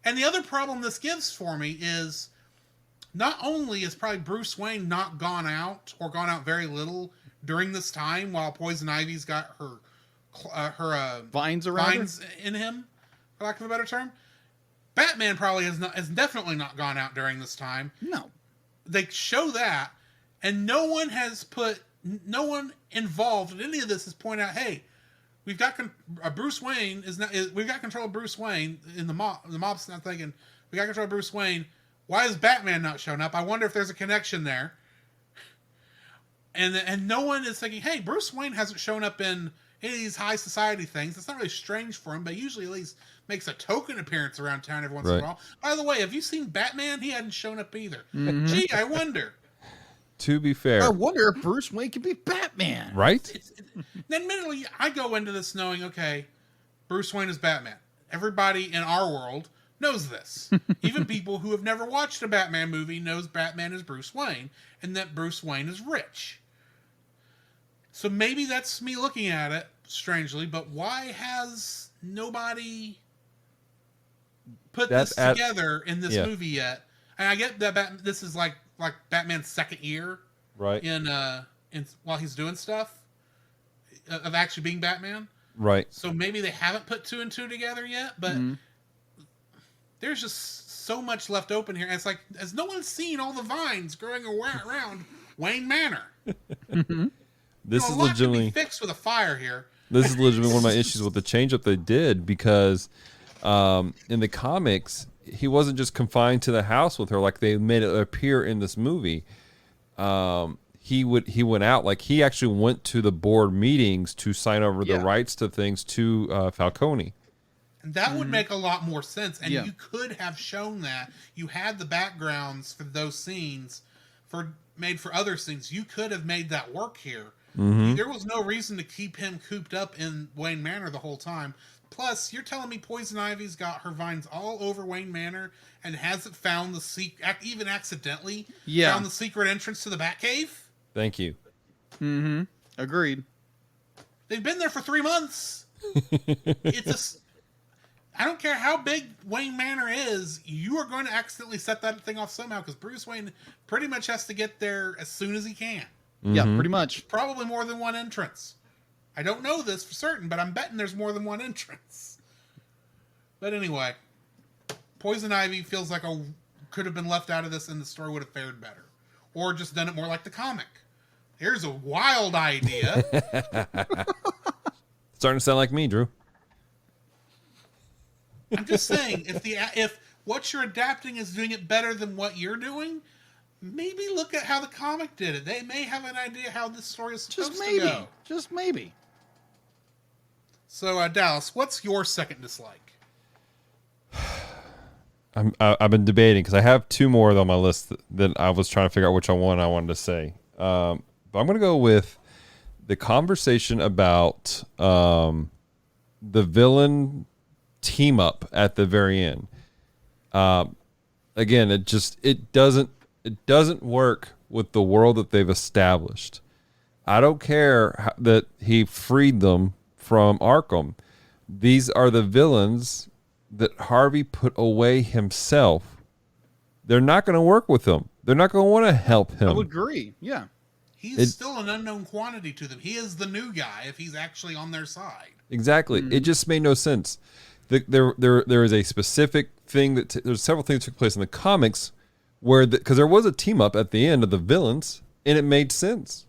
And the other problem this gives for me is not only is probably Bruce Wayne not gone out or gone out very little during this time while Poison Ivy's got her vines around vines in him, for lack of a better term. Batman probably has definitely not gone out during this time. No. They show that, and no one involved in any of this has pointed out, hey, we've got Bruce Wayne we've got control of Bruce Wayne in the mob. The mob's not thinking we got control of Bruce Wayne. Why is Batman not showing up? I wonder if there's a connection there. And no one is thinking, hey, Bruce Wayne hasn't shown up in any of these high society things. It's not really strange for him, but usually at least makes a token appearance around town every once in a while. By the way, have you seen Batman? He hadn't shown up either. Mm-hmm. Gee, I wonder. To be fair, I wonder if Bruce Wayne could be Batman. Right? Admittedly, I go into this knowing, okay, Bruce Wayne is Batman. Everybody in our world knows this. Even people who have never watched a Batman movie knows Batman is Bruce Wayne and that Bruce Wayne is rich. So maybe that's me looking at it strangely, but why has nobody put this together in this movie yet? And I get that this is like Batman's second year, right? In while he's doing stuff of actually being Batman, right? So maybe they haven't put two and two together yet, but there's just so much left open here. And it's like, has no one seen all the vines growing around Wayne Manor? This is legitimately fixed with a fire here. This is legitimately one of my issues with the change up they did, because in the comics, he wasn't just confined to the house with her like they made it appear in this movie. He went out, like he actually went to the board meetings to sign over the rights to things to Falcone. And that would make a lot more sense. And you could have shown that. You had the backgrounds for those scenes made for other scenes. You could have made that work here. There was no reason to keep him cooped up in Wayne Manor the whole time. Plus, you're telling me Poison Ivy's got her vines all over Wayne Manor and hasn't found even accidentally found the secret entrance to the Batcave? Thank you. Agreed. They've been there for 3 months. I don't care how big Wayne Manor is, you are going to accidentally set that thing off somehow, because Bruce Wayne pretty much has to get there as soon as he can. Yeah, pretty much. Probably more than one entrance. I don't know this for certain, but I'm betting there's more than one entrance. But anyway, Poison Ivy feels like could have been left out of this and the story would have fared better. Or just done it more like the comic. Here's a wild idea. Starting to sound like me, Drew. I'm just saying, if what you're adapting is doing it better than what you're doing, maybe look at how the comic did it. They may have an idea how this story is supposed to go. Just maybe. So, Dallas, what's your second dislike? I've been debating because I have two more on my list that I was trying to figure out which one I wanted to say. But I'm going to go with the conversation about the villain team up at the very end. Again, it doesn't work with the world that they've established. I don't care that he freed them from Arkham. These are the villains that Harvey put away himself. They're not going to work with him. They're not going to want to help him. I would agree. Yeah. he's still an unknown quantity to them. He is the new guy if he's actually on their side. Exactly. It just made no sense. There is a specific thing there's several things that took place in the comics where because there was a team up at the end of the villains, and it made sense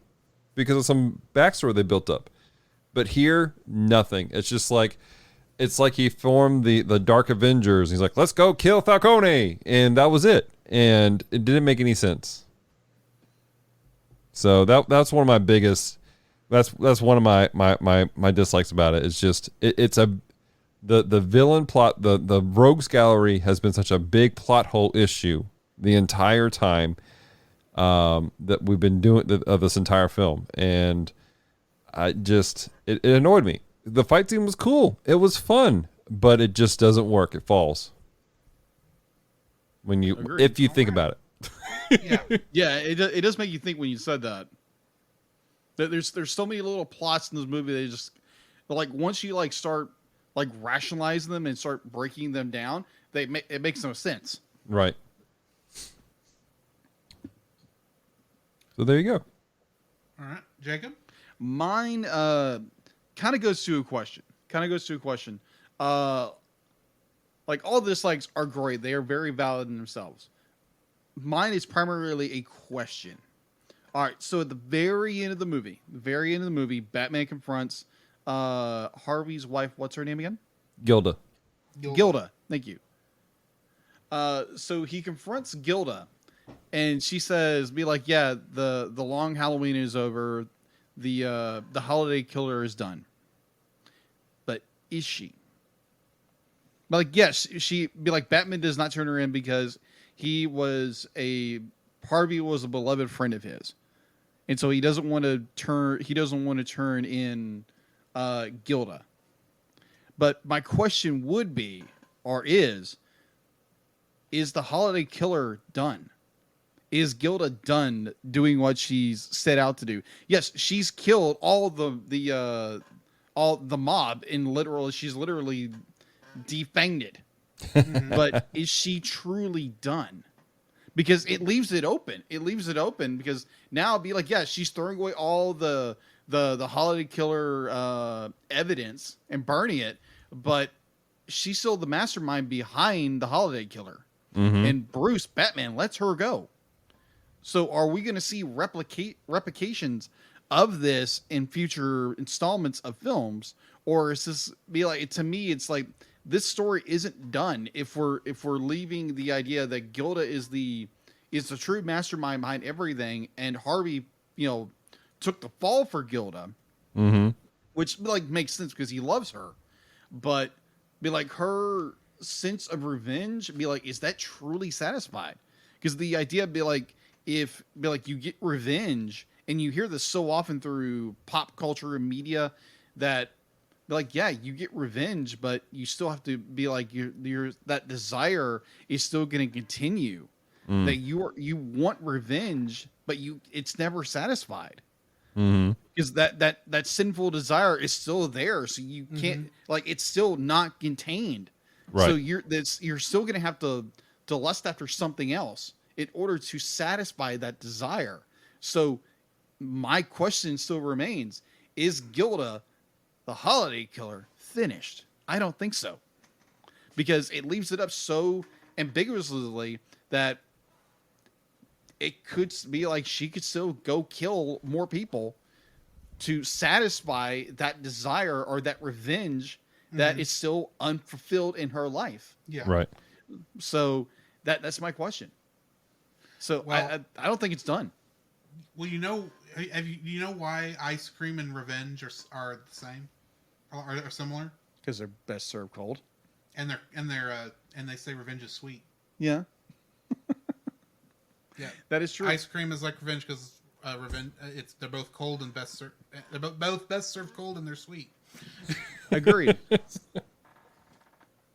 because of some backstory they built up. But here, nothing. It's just like he formed the Dark Avengers. He's like, let's go kill Falcone, and that was it. And it didn't make any sense. So that's one of my biggest. That's one of my dislikes about it. It's just the villain plot. The Rogues Gallery has been such a big plot hole issue the entire time that we've been doing of this entire film, and it annoyed me. The fight scene was cool. It was fun, but it just doesn't work. It falls if you think about it. Yeah, it does make you think when you said that. There's so many little plots in this movie. They just once you start rationalizing them and start breaking them down, it makes no sense. Right. So there you go. All right, Jacob. Mine kind of goes to a question. All dislikes are great. They are very valid in themselves. Mine is primarily a question. All right, so at the very end of the movie, Batman confronts Harvey's wife. What's her name again? Gilda. Thank you. So he confronts Gilda, and she says, yeah, the long Halloween is over. The holiday killer is done. But is she? Yes, Batman does not turn her in because Harvey was a beloved friend of his. And so he doesn't want to turn in Gilda. But my question would be, or is the holiday killer done? Is Gilda done doing what she's set out to do? Yes, she's killed all the mob she's literally defanged it. But is she truly done? Because it leaves it open. Because now it'd be she's throwing away all the holiday killer evidence and burning it, but she's still the mastermind behind the holiday killer. And Bruce, Batman, lets her go. So are we going to see replications of this in future installments of films, or is this to me it's this story isn't done if we're leaving the idea that Gilda is the true mastermind behind everything, and Harvey took the fall for Gilda, which makes sense because he loves her, but her sense of revenge is that truly satisfied? Because the idea if you get revenge, and you hear this so often through pop culture and media that yeah, you get revenge, but you still have to be your that desire is still going to continue. That you want revenge, but it's never satisfied. Because that sinful desire is still there, so you can't it's still not contained. Right. So you're still going to have to lust after something else in order to satisfy that desire. So my question still remains: is Gilda, the holiday killer, finished? I don't think so, because it leaves it up so ambiguously that it could be she could still go kill more people to satisfy that desire or that revenge that is still unfulfilled in her life. Yeah. Right. So that's my question. So I don't think it's done. Well, you know why ice cream and revenge are the same, are similar? Because they're best served cold. And they say revenge is sweet. Yeah. Yeah, that is true. Ice cream is like revenge because revenge. They're both cold and best served. They're both best served cold and they're sweet. Agreed.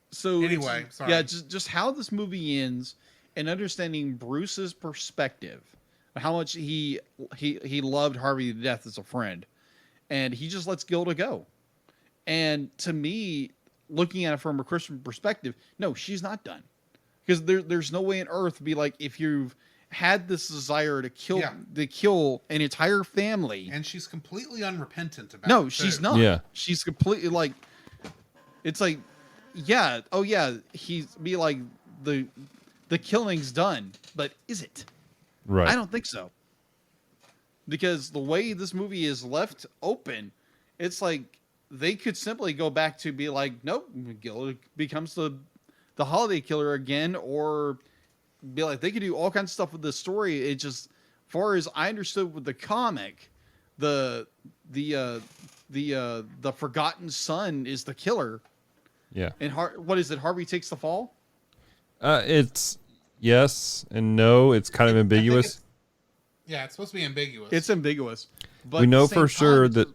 So anyway, sorry. Yeah, just how this movie ends and understanding Bruce's perspective, how much he loved Harvey to death as a friend, and he just lets Gilda go. And to me, looking at it from a Christian perspective, no, she's not done, because there's no way on earth to be if you've had this desire to kill Yeah. an entire family. And she's completely unrepentant about it. No, she's too. not. Yeah. She's completely like, it's like, yeah, oh yeah, he's be like the killing's done, but is it? Right. I don't think so. Because the way this movie is left open, it's like they could simply go back to be like, nope, Gil becomes the holiday killer again, or be like, they could do all kinds of stuff with this story. It just, far as I understood with the comic, the forgotten son is the killer, Yeah. and what is it? Harvey takes the fall. It's yes and no. It's kind of ambiguous. Yeah, it's supposed to be ambiguous. It's ambiguous, but We know at the same for sure time, that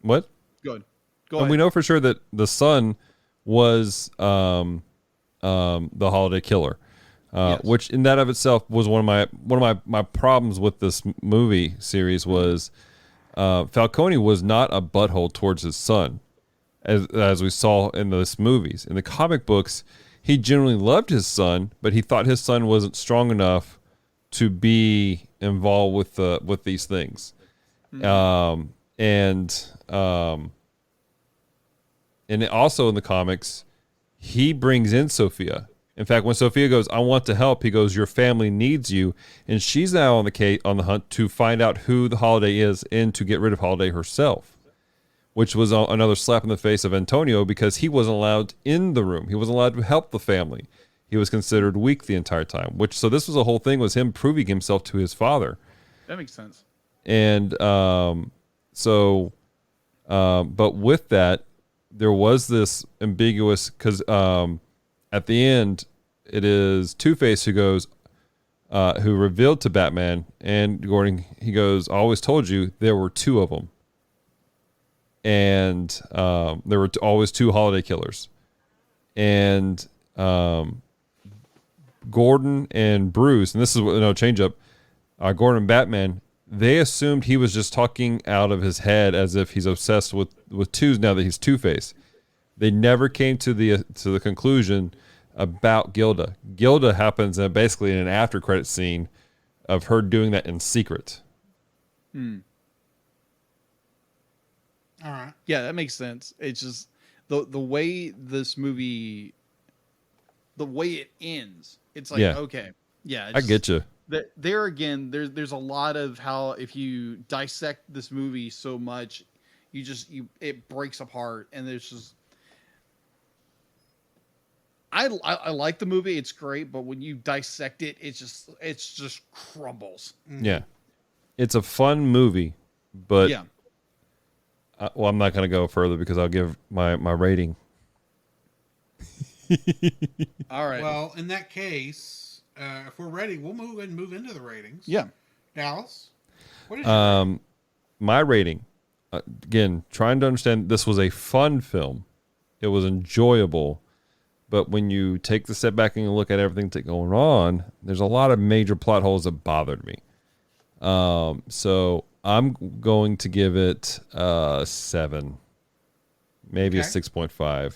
what? Good. Go And ahead. we know for sure that the son was the holiday killer, Yes. which in that of itself was one of my problems with this movie series was Falcone was not a butthole towards his son, as we saw in those movies. In the comic books, he generally loved his son, but he thought his son wasn't strong enough to be involved with these things. And also in the comics, he brings in Sophia. In fact, when Sophia goes, "I want to help," he goes, "Your family needs you," and she's now on the hunt to find out who the Holiday is and to get rid of Holiday herself, which was another slap in the face of Antonio because he wasn't allowed in the room. He wasn't allowed to help the family. He was considered weak the entire time. So this was a whole thing, was him proving himself to his father. That makes sense. And but with that, there was this ambiguous, because at the end, it is Two-Face who goes, who revealed to Batman and Gordon, he goes, "I always told you there were two of them." And there were always two holiday killers. And Gordon and Bruce, and this is what, change up, Gordon and Batman, they assumed he was just talking out of his head as if he's obsessed with twos now that he's Two-Face. They never came to the conclusion about Gilda. Gilda happens basically in an after credit scene of her doing that in secret. All right. Yeah, that makes sense. It's just the way this movie, the way it ends. It's like, Yeah. okay, yeah, I get you. There again, there's a lot of how if you dissect this movie so much, it breaks apart, and there's just. I like the movie; it's great, but when you dissect it, it's just crumbles. Yeah. It's a fun movie, but Yeah, well, I'm not going to go further because I'll give my rating. all right. Well, in that case, if we're ready, we'll move into the ratings. Yeah, Dallas, what is your My rating, again, trying to understand, this was a fun film. It was enjoyable. But when you take the step back and look at everything that's going on, there's a lot of major plot holes that bothered me. So I'm going to give it 7, maybe a Okay. 6.5.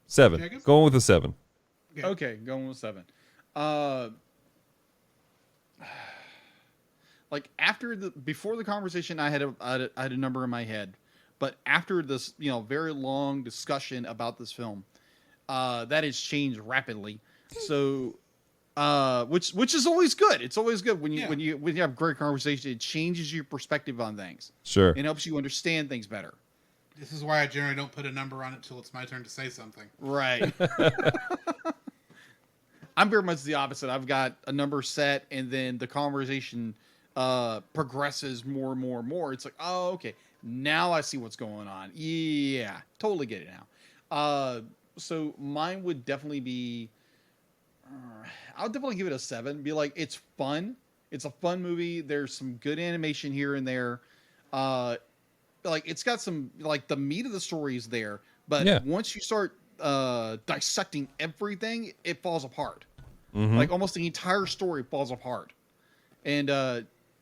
7. Jacob? Going with a 7. okay, going with 7. Like before the conversation, I had a number in my head, but after this, very long discussion about this film, that has changed rapidly. So, which is always good. It's always good when you have great conversation. It changes your perspective on things. Sure. It helps you understand things better. This is why I generally don't put a number on it till it's my turn to say something. Right. I'm very much the opposite. I've got a number set, and then the conversation progresses more and more and more. It's like, oh, okay, now I see what's going on. Yeah, totally get it now. So mine would definitely be, I'll definitely give it a 7. Be like, it's fun. It's a fun movie. There's some good animation here and there. Like it's got some, like the meat of the story is there, but Yeah. once you start dissecting everything, it falls apart. Mhm. Like almost the entire story falls apart. And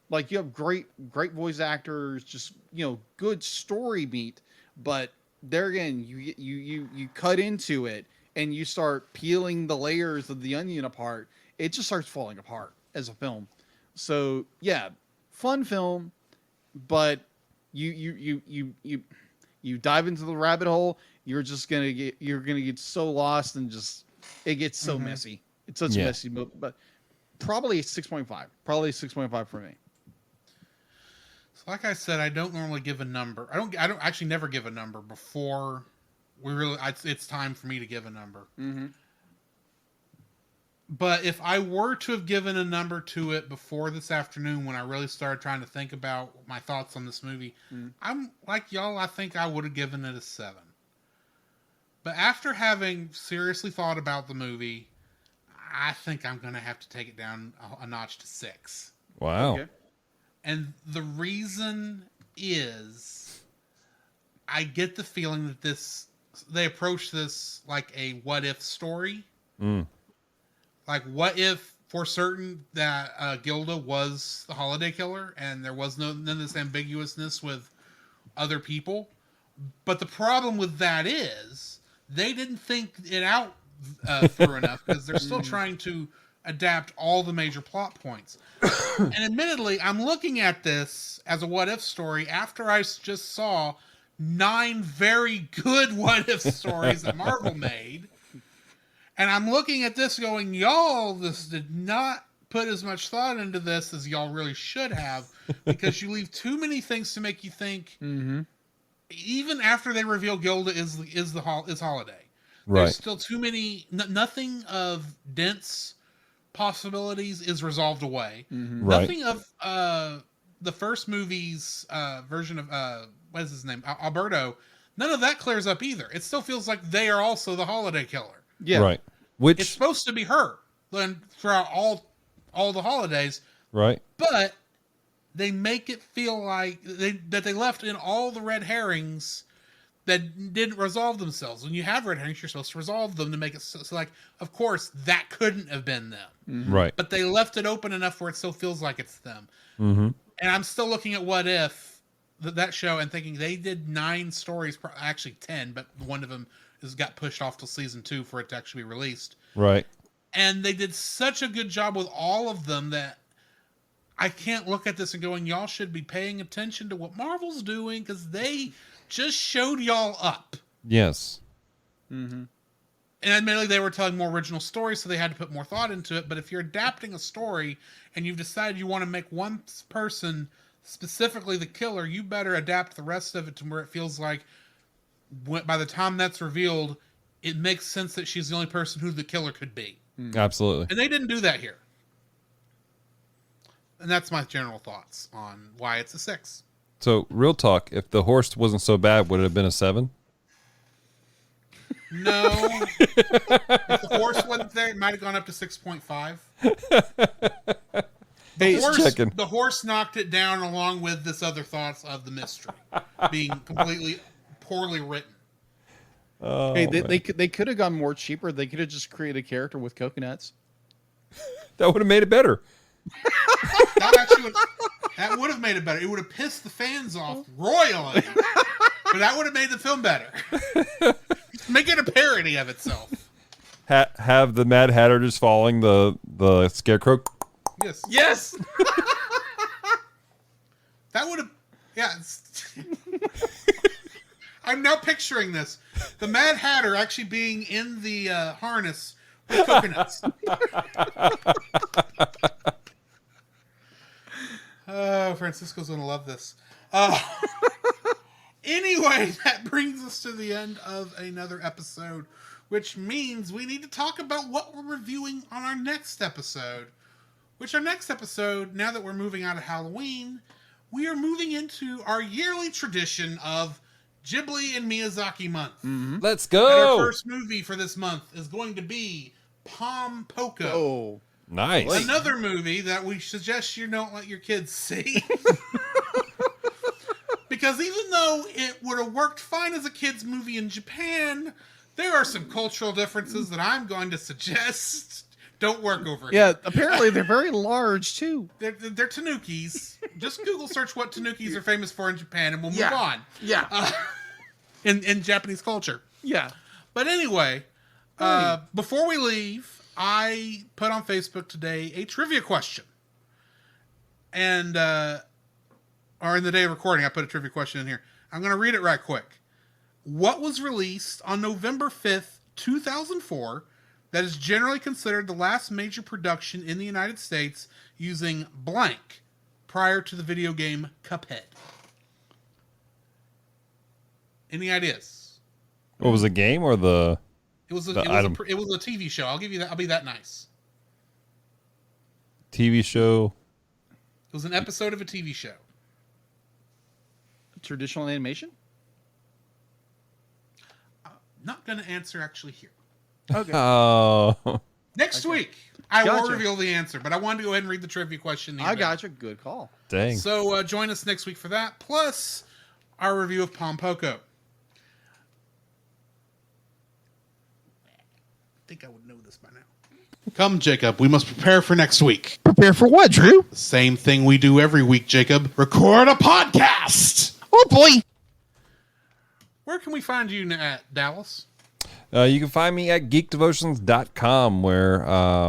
like you have great voice actors, just good story beat, but there again, you cut into it and you start peeling the layers of the onion apart, it just starts falling apart as a film. So yeah, fun film, but you dive into the rabbit hole, you're gonna get so lost and just it gets so messy. It's such a messy movie, but probably 6.5. Probably 6.5 for me. So like I said, I don't normally give a number. I don't actually never give a number before it's time for me to give a number. Mm-hmm. But if I were to have given a number to it before this afternoon, when I really started trying to think about my thoughts on this movie, I'm like y'all, I think I would have given it a 7. But after having seriously thought about the movie, I think I'm going to have to take it down a notch to 6. Wow. Okay. And the reason is I get the feeling that they approach this like a what if story. Like, what if for certain that Gilda was the holiday killer and there was none of this ambiguousness with other people? But the problem with that is they didn't think it out through enough, because they're still trying to adapt all the major plot points. And admittedly, I'm looking at this as a what if story after I just saw 9 very good what if stories that Marvel made. And I'm looking at this going, y'all, this did not put as much thought into this as y'all really should have, because you leave too many things to make you think, even after they reveal Gilda is Holiday. Right. There's still too many, nothing of dense possibilities is resolved away. Right. Nothing of the first movie's version of, what is his name? Alberto. None of that clears up either. It still feels like they are also the holiday killer. Yeah. Right. Which It's supposed to be her then throughout all the holidays, right. but they make it feel like they left in all the red herrings that didn't resolve themselves. When you have red herrings, you're supposed to resolve them to make it so like, of course, that couldn't have been them. Right. But they left it open enough where it still feels like it's them. Mm-hmm. And I'm still looking at What If, that show, and thinking they did 9 stories, actually 10, but one of them got pushed off till season 2 for it to actually be released. Right. And they did such a good job with all of them that I can't look at this and going, y'all should be paying attention to what Marvel's doing, because they just showed y'all up. Yes. And admittedly, they were telling more original stories, so they had to put more thought into it. But if you're adapting a story and you've decided you want to make one person specifically the killer, you better adapt the rest of it to where it feels like by the time that's revealed, it makes sense that she's the only person who the killer could be. Absolutely. And they didn't do that here. And that's my general thoughts on why it's a 6. So, real talk, if the horse wasn't so bad, would it have been a 7? No. If the horse wasn't there, it might have gone up to 6.5. The horse knocked it down along with this other thoughts of the mystery being completely poorly written. Oh, Hey, they could have gone more cheaper. They could have just created a character with coconuts. That would have made it better. That would have made it better. It would have pissed the fans off royally, but that would have made the film better. Make it a parody of itself. Have the Mad Hatter just following the scarecrow. Yes. Yes. That would have. Yeah. I'm now picturing this: the Mad Hatter actually being in the harness with coconuts. Oh, Francisco's going to love this. Anyway, that brings us to the end of another episode, which means we need to talk about what we're reviewing on our next episode. Which our next episode, now that we're moving out of Halloween, we are moving into our yearly tradition of Ghibli and Miyazaki month. Mm-hmm. Let's And our go. first movie for this month is going to be Pom Poko. Oh. Nice. Another movie that we suggest you don't let your kids see. Because even though it would have worked fine as a kid's movie in Japan, there are some cultural differences that I'm going to suggest don't work over Yeah, here. apparently they're very large too. They're tanukis. Just Google search what tanukis are famous for in Japan and we'll move Yeah. on. Yeah. In Japanese culture. Yeah. But anyway, before we leave, I put on Facebook today a trivia question. And, or in the day of recording, I put a trivia question in here. I'm going to read it right quick. What was released on November 5th, 2004, that is generally considered the last major production in the United States using blank prior to the video game Cuphead? Any ideas? What was the game or the? It was a TV show. I'll give you that. I'll be that nice. TV show. It was an episode of a TV show. Traditional animation? Not going to answer actually here. Okay. Oh. Next week, I will Gotcha. reveal the answer, but I wanted to go ahead and read the trivia question. I got you. Good call. Dang. So join us next week for that, plus our review of Pom Poko. I think I would know this by now. Come, Jacob. We must prepare for next week. Prepare for what, Drew? The same thing we do every week, Jacob. Record a podcast. Oh, boy. Where can we find you at, Dallas? You can find me at geekdevotions.com, where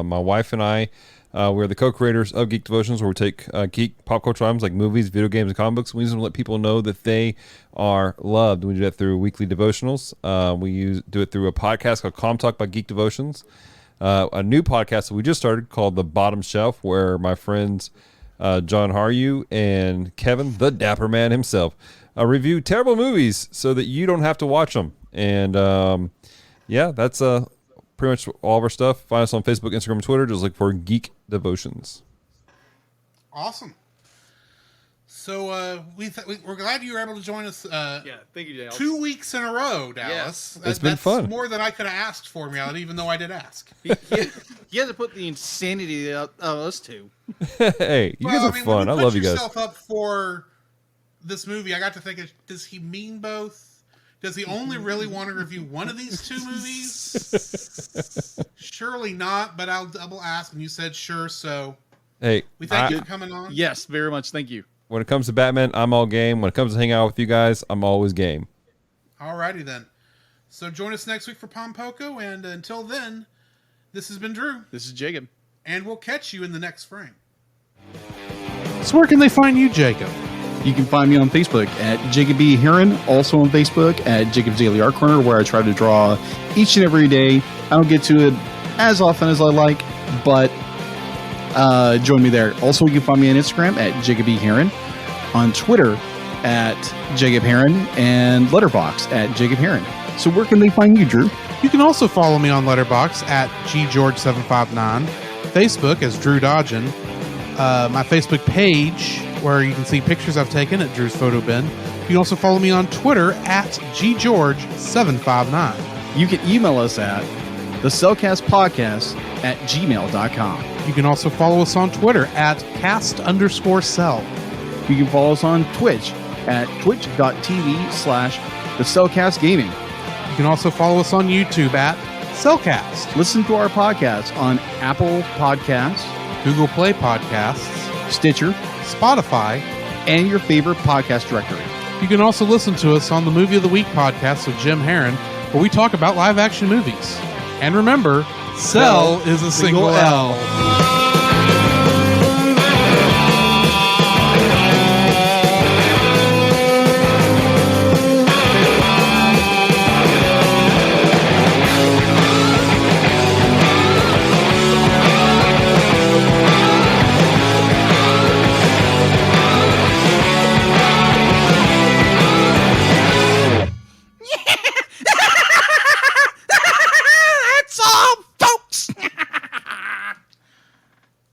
my wife and I, we're the co-creators of Geek Devotions, where we take geek pop culture items like movies, video games, and comic books. We use them to let people know that they are loved. We do that through weekly devotionals. We do it through a podcast called Calm Talk by Geek Devotions. A new podcast that we just started called The Bottom Shelf, where my friends John Haryu and Kevin, the Dapper Man himself, review terrible movies so that you don't have to watch them. And yeah, that's pretty much all of our stuff. Find us on Facebook, Instagram, and Twitter. Just look for Geek Devotions. Awesome. So we're glad you were able to join us. Thank you, Dallas. 2 weeks in a row, Dallas. It's been fun. That's more than I could have asked for me, even though I did ask. You had to put the insanity of us two. Hey, you guys are fun. I love you guys. When you put yourself up for this movie, I got to think, does he mean both? Does he only really want to review one of these two movies? Surely not, but I'll double ask, and you said sure, so Hey, we thank you for coming on. Yes, very much. Thank you. when it comes to Batman, I'm all game. When it comes to hang out with you guys, I'm always game. Alrighty then. So join us next week for Pom Poko, and until then, this has been Drew, This is Jacob. and we'll catch you in the next frame. So where can they find you, Jacob? You can find me on Facebook at Jacob B. Heron, also on Facebook at Jacob's Daily Art Corner, where I try to draw each and every day. I don't get to it as often as I like, but join me there. Also, you can find me on Instagram at Jacob B. Heron, on Twitter at Jacob Heron, and Letterboxd at Jacob Heron. So where can they find you, Drew? You can also follow me on Letterboxd at ggeorge759, Facebook as Drew Dodgen, my Facebook page where you can see pictures I've taken at Drew's Photo Bin. You can also follow me on Twitter at ggeorge759. You can email us at thecellcastpodcast at gmail.com. You can also follow us on Twitter at cast_cell. You can follow us on Twitch at twitch.tv/thecellcastgaming. You can also follow us on YouTube at Cellcast, Listen to our podcast on Apple Podcasts, Google Play Podcasts, Stitcher, Spotify. and your favorite podcast directory. You can also listen to us on the Movie of the Week podcast with Jim Heron, where we talk about live action movies. And remember, Cell is a single L.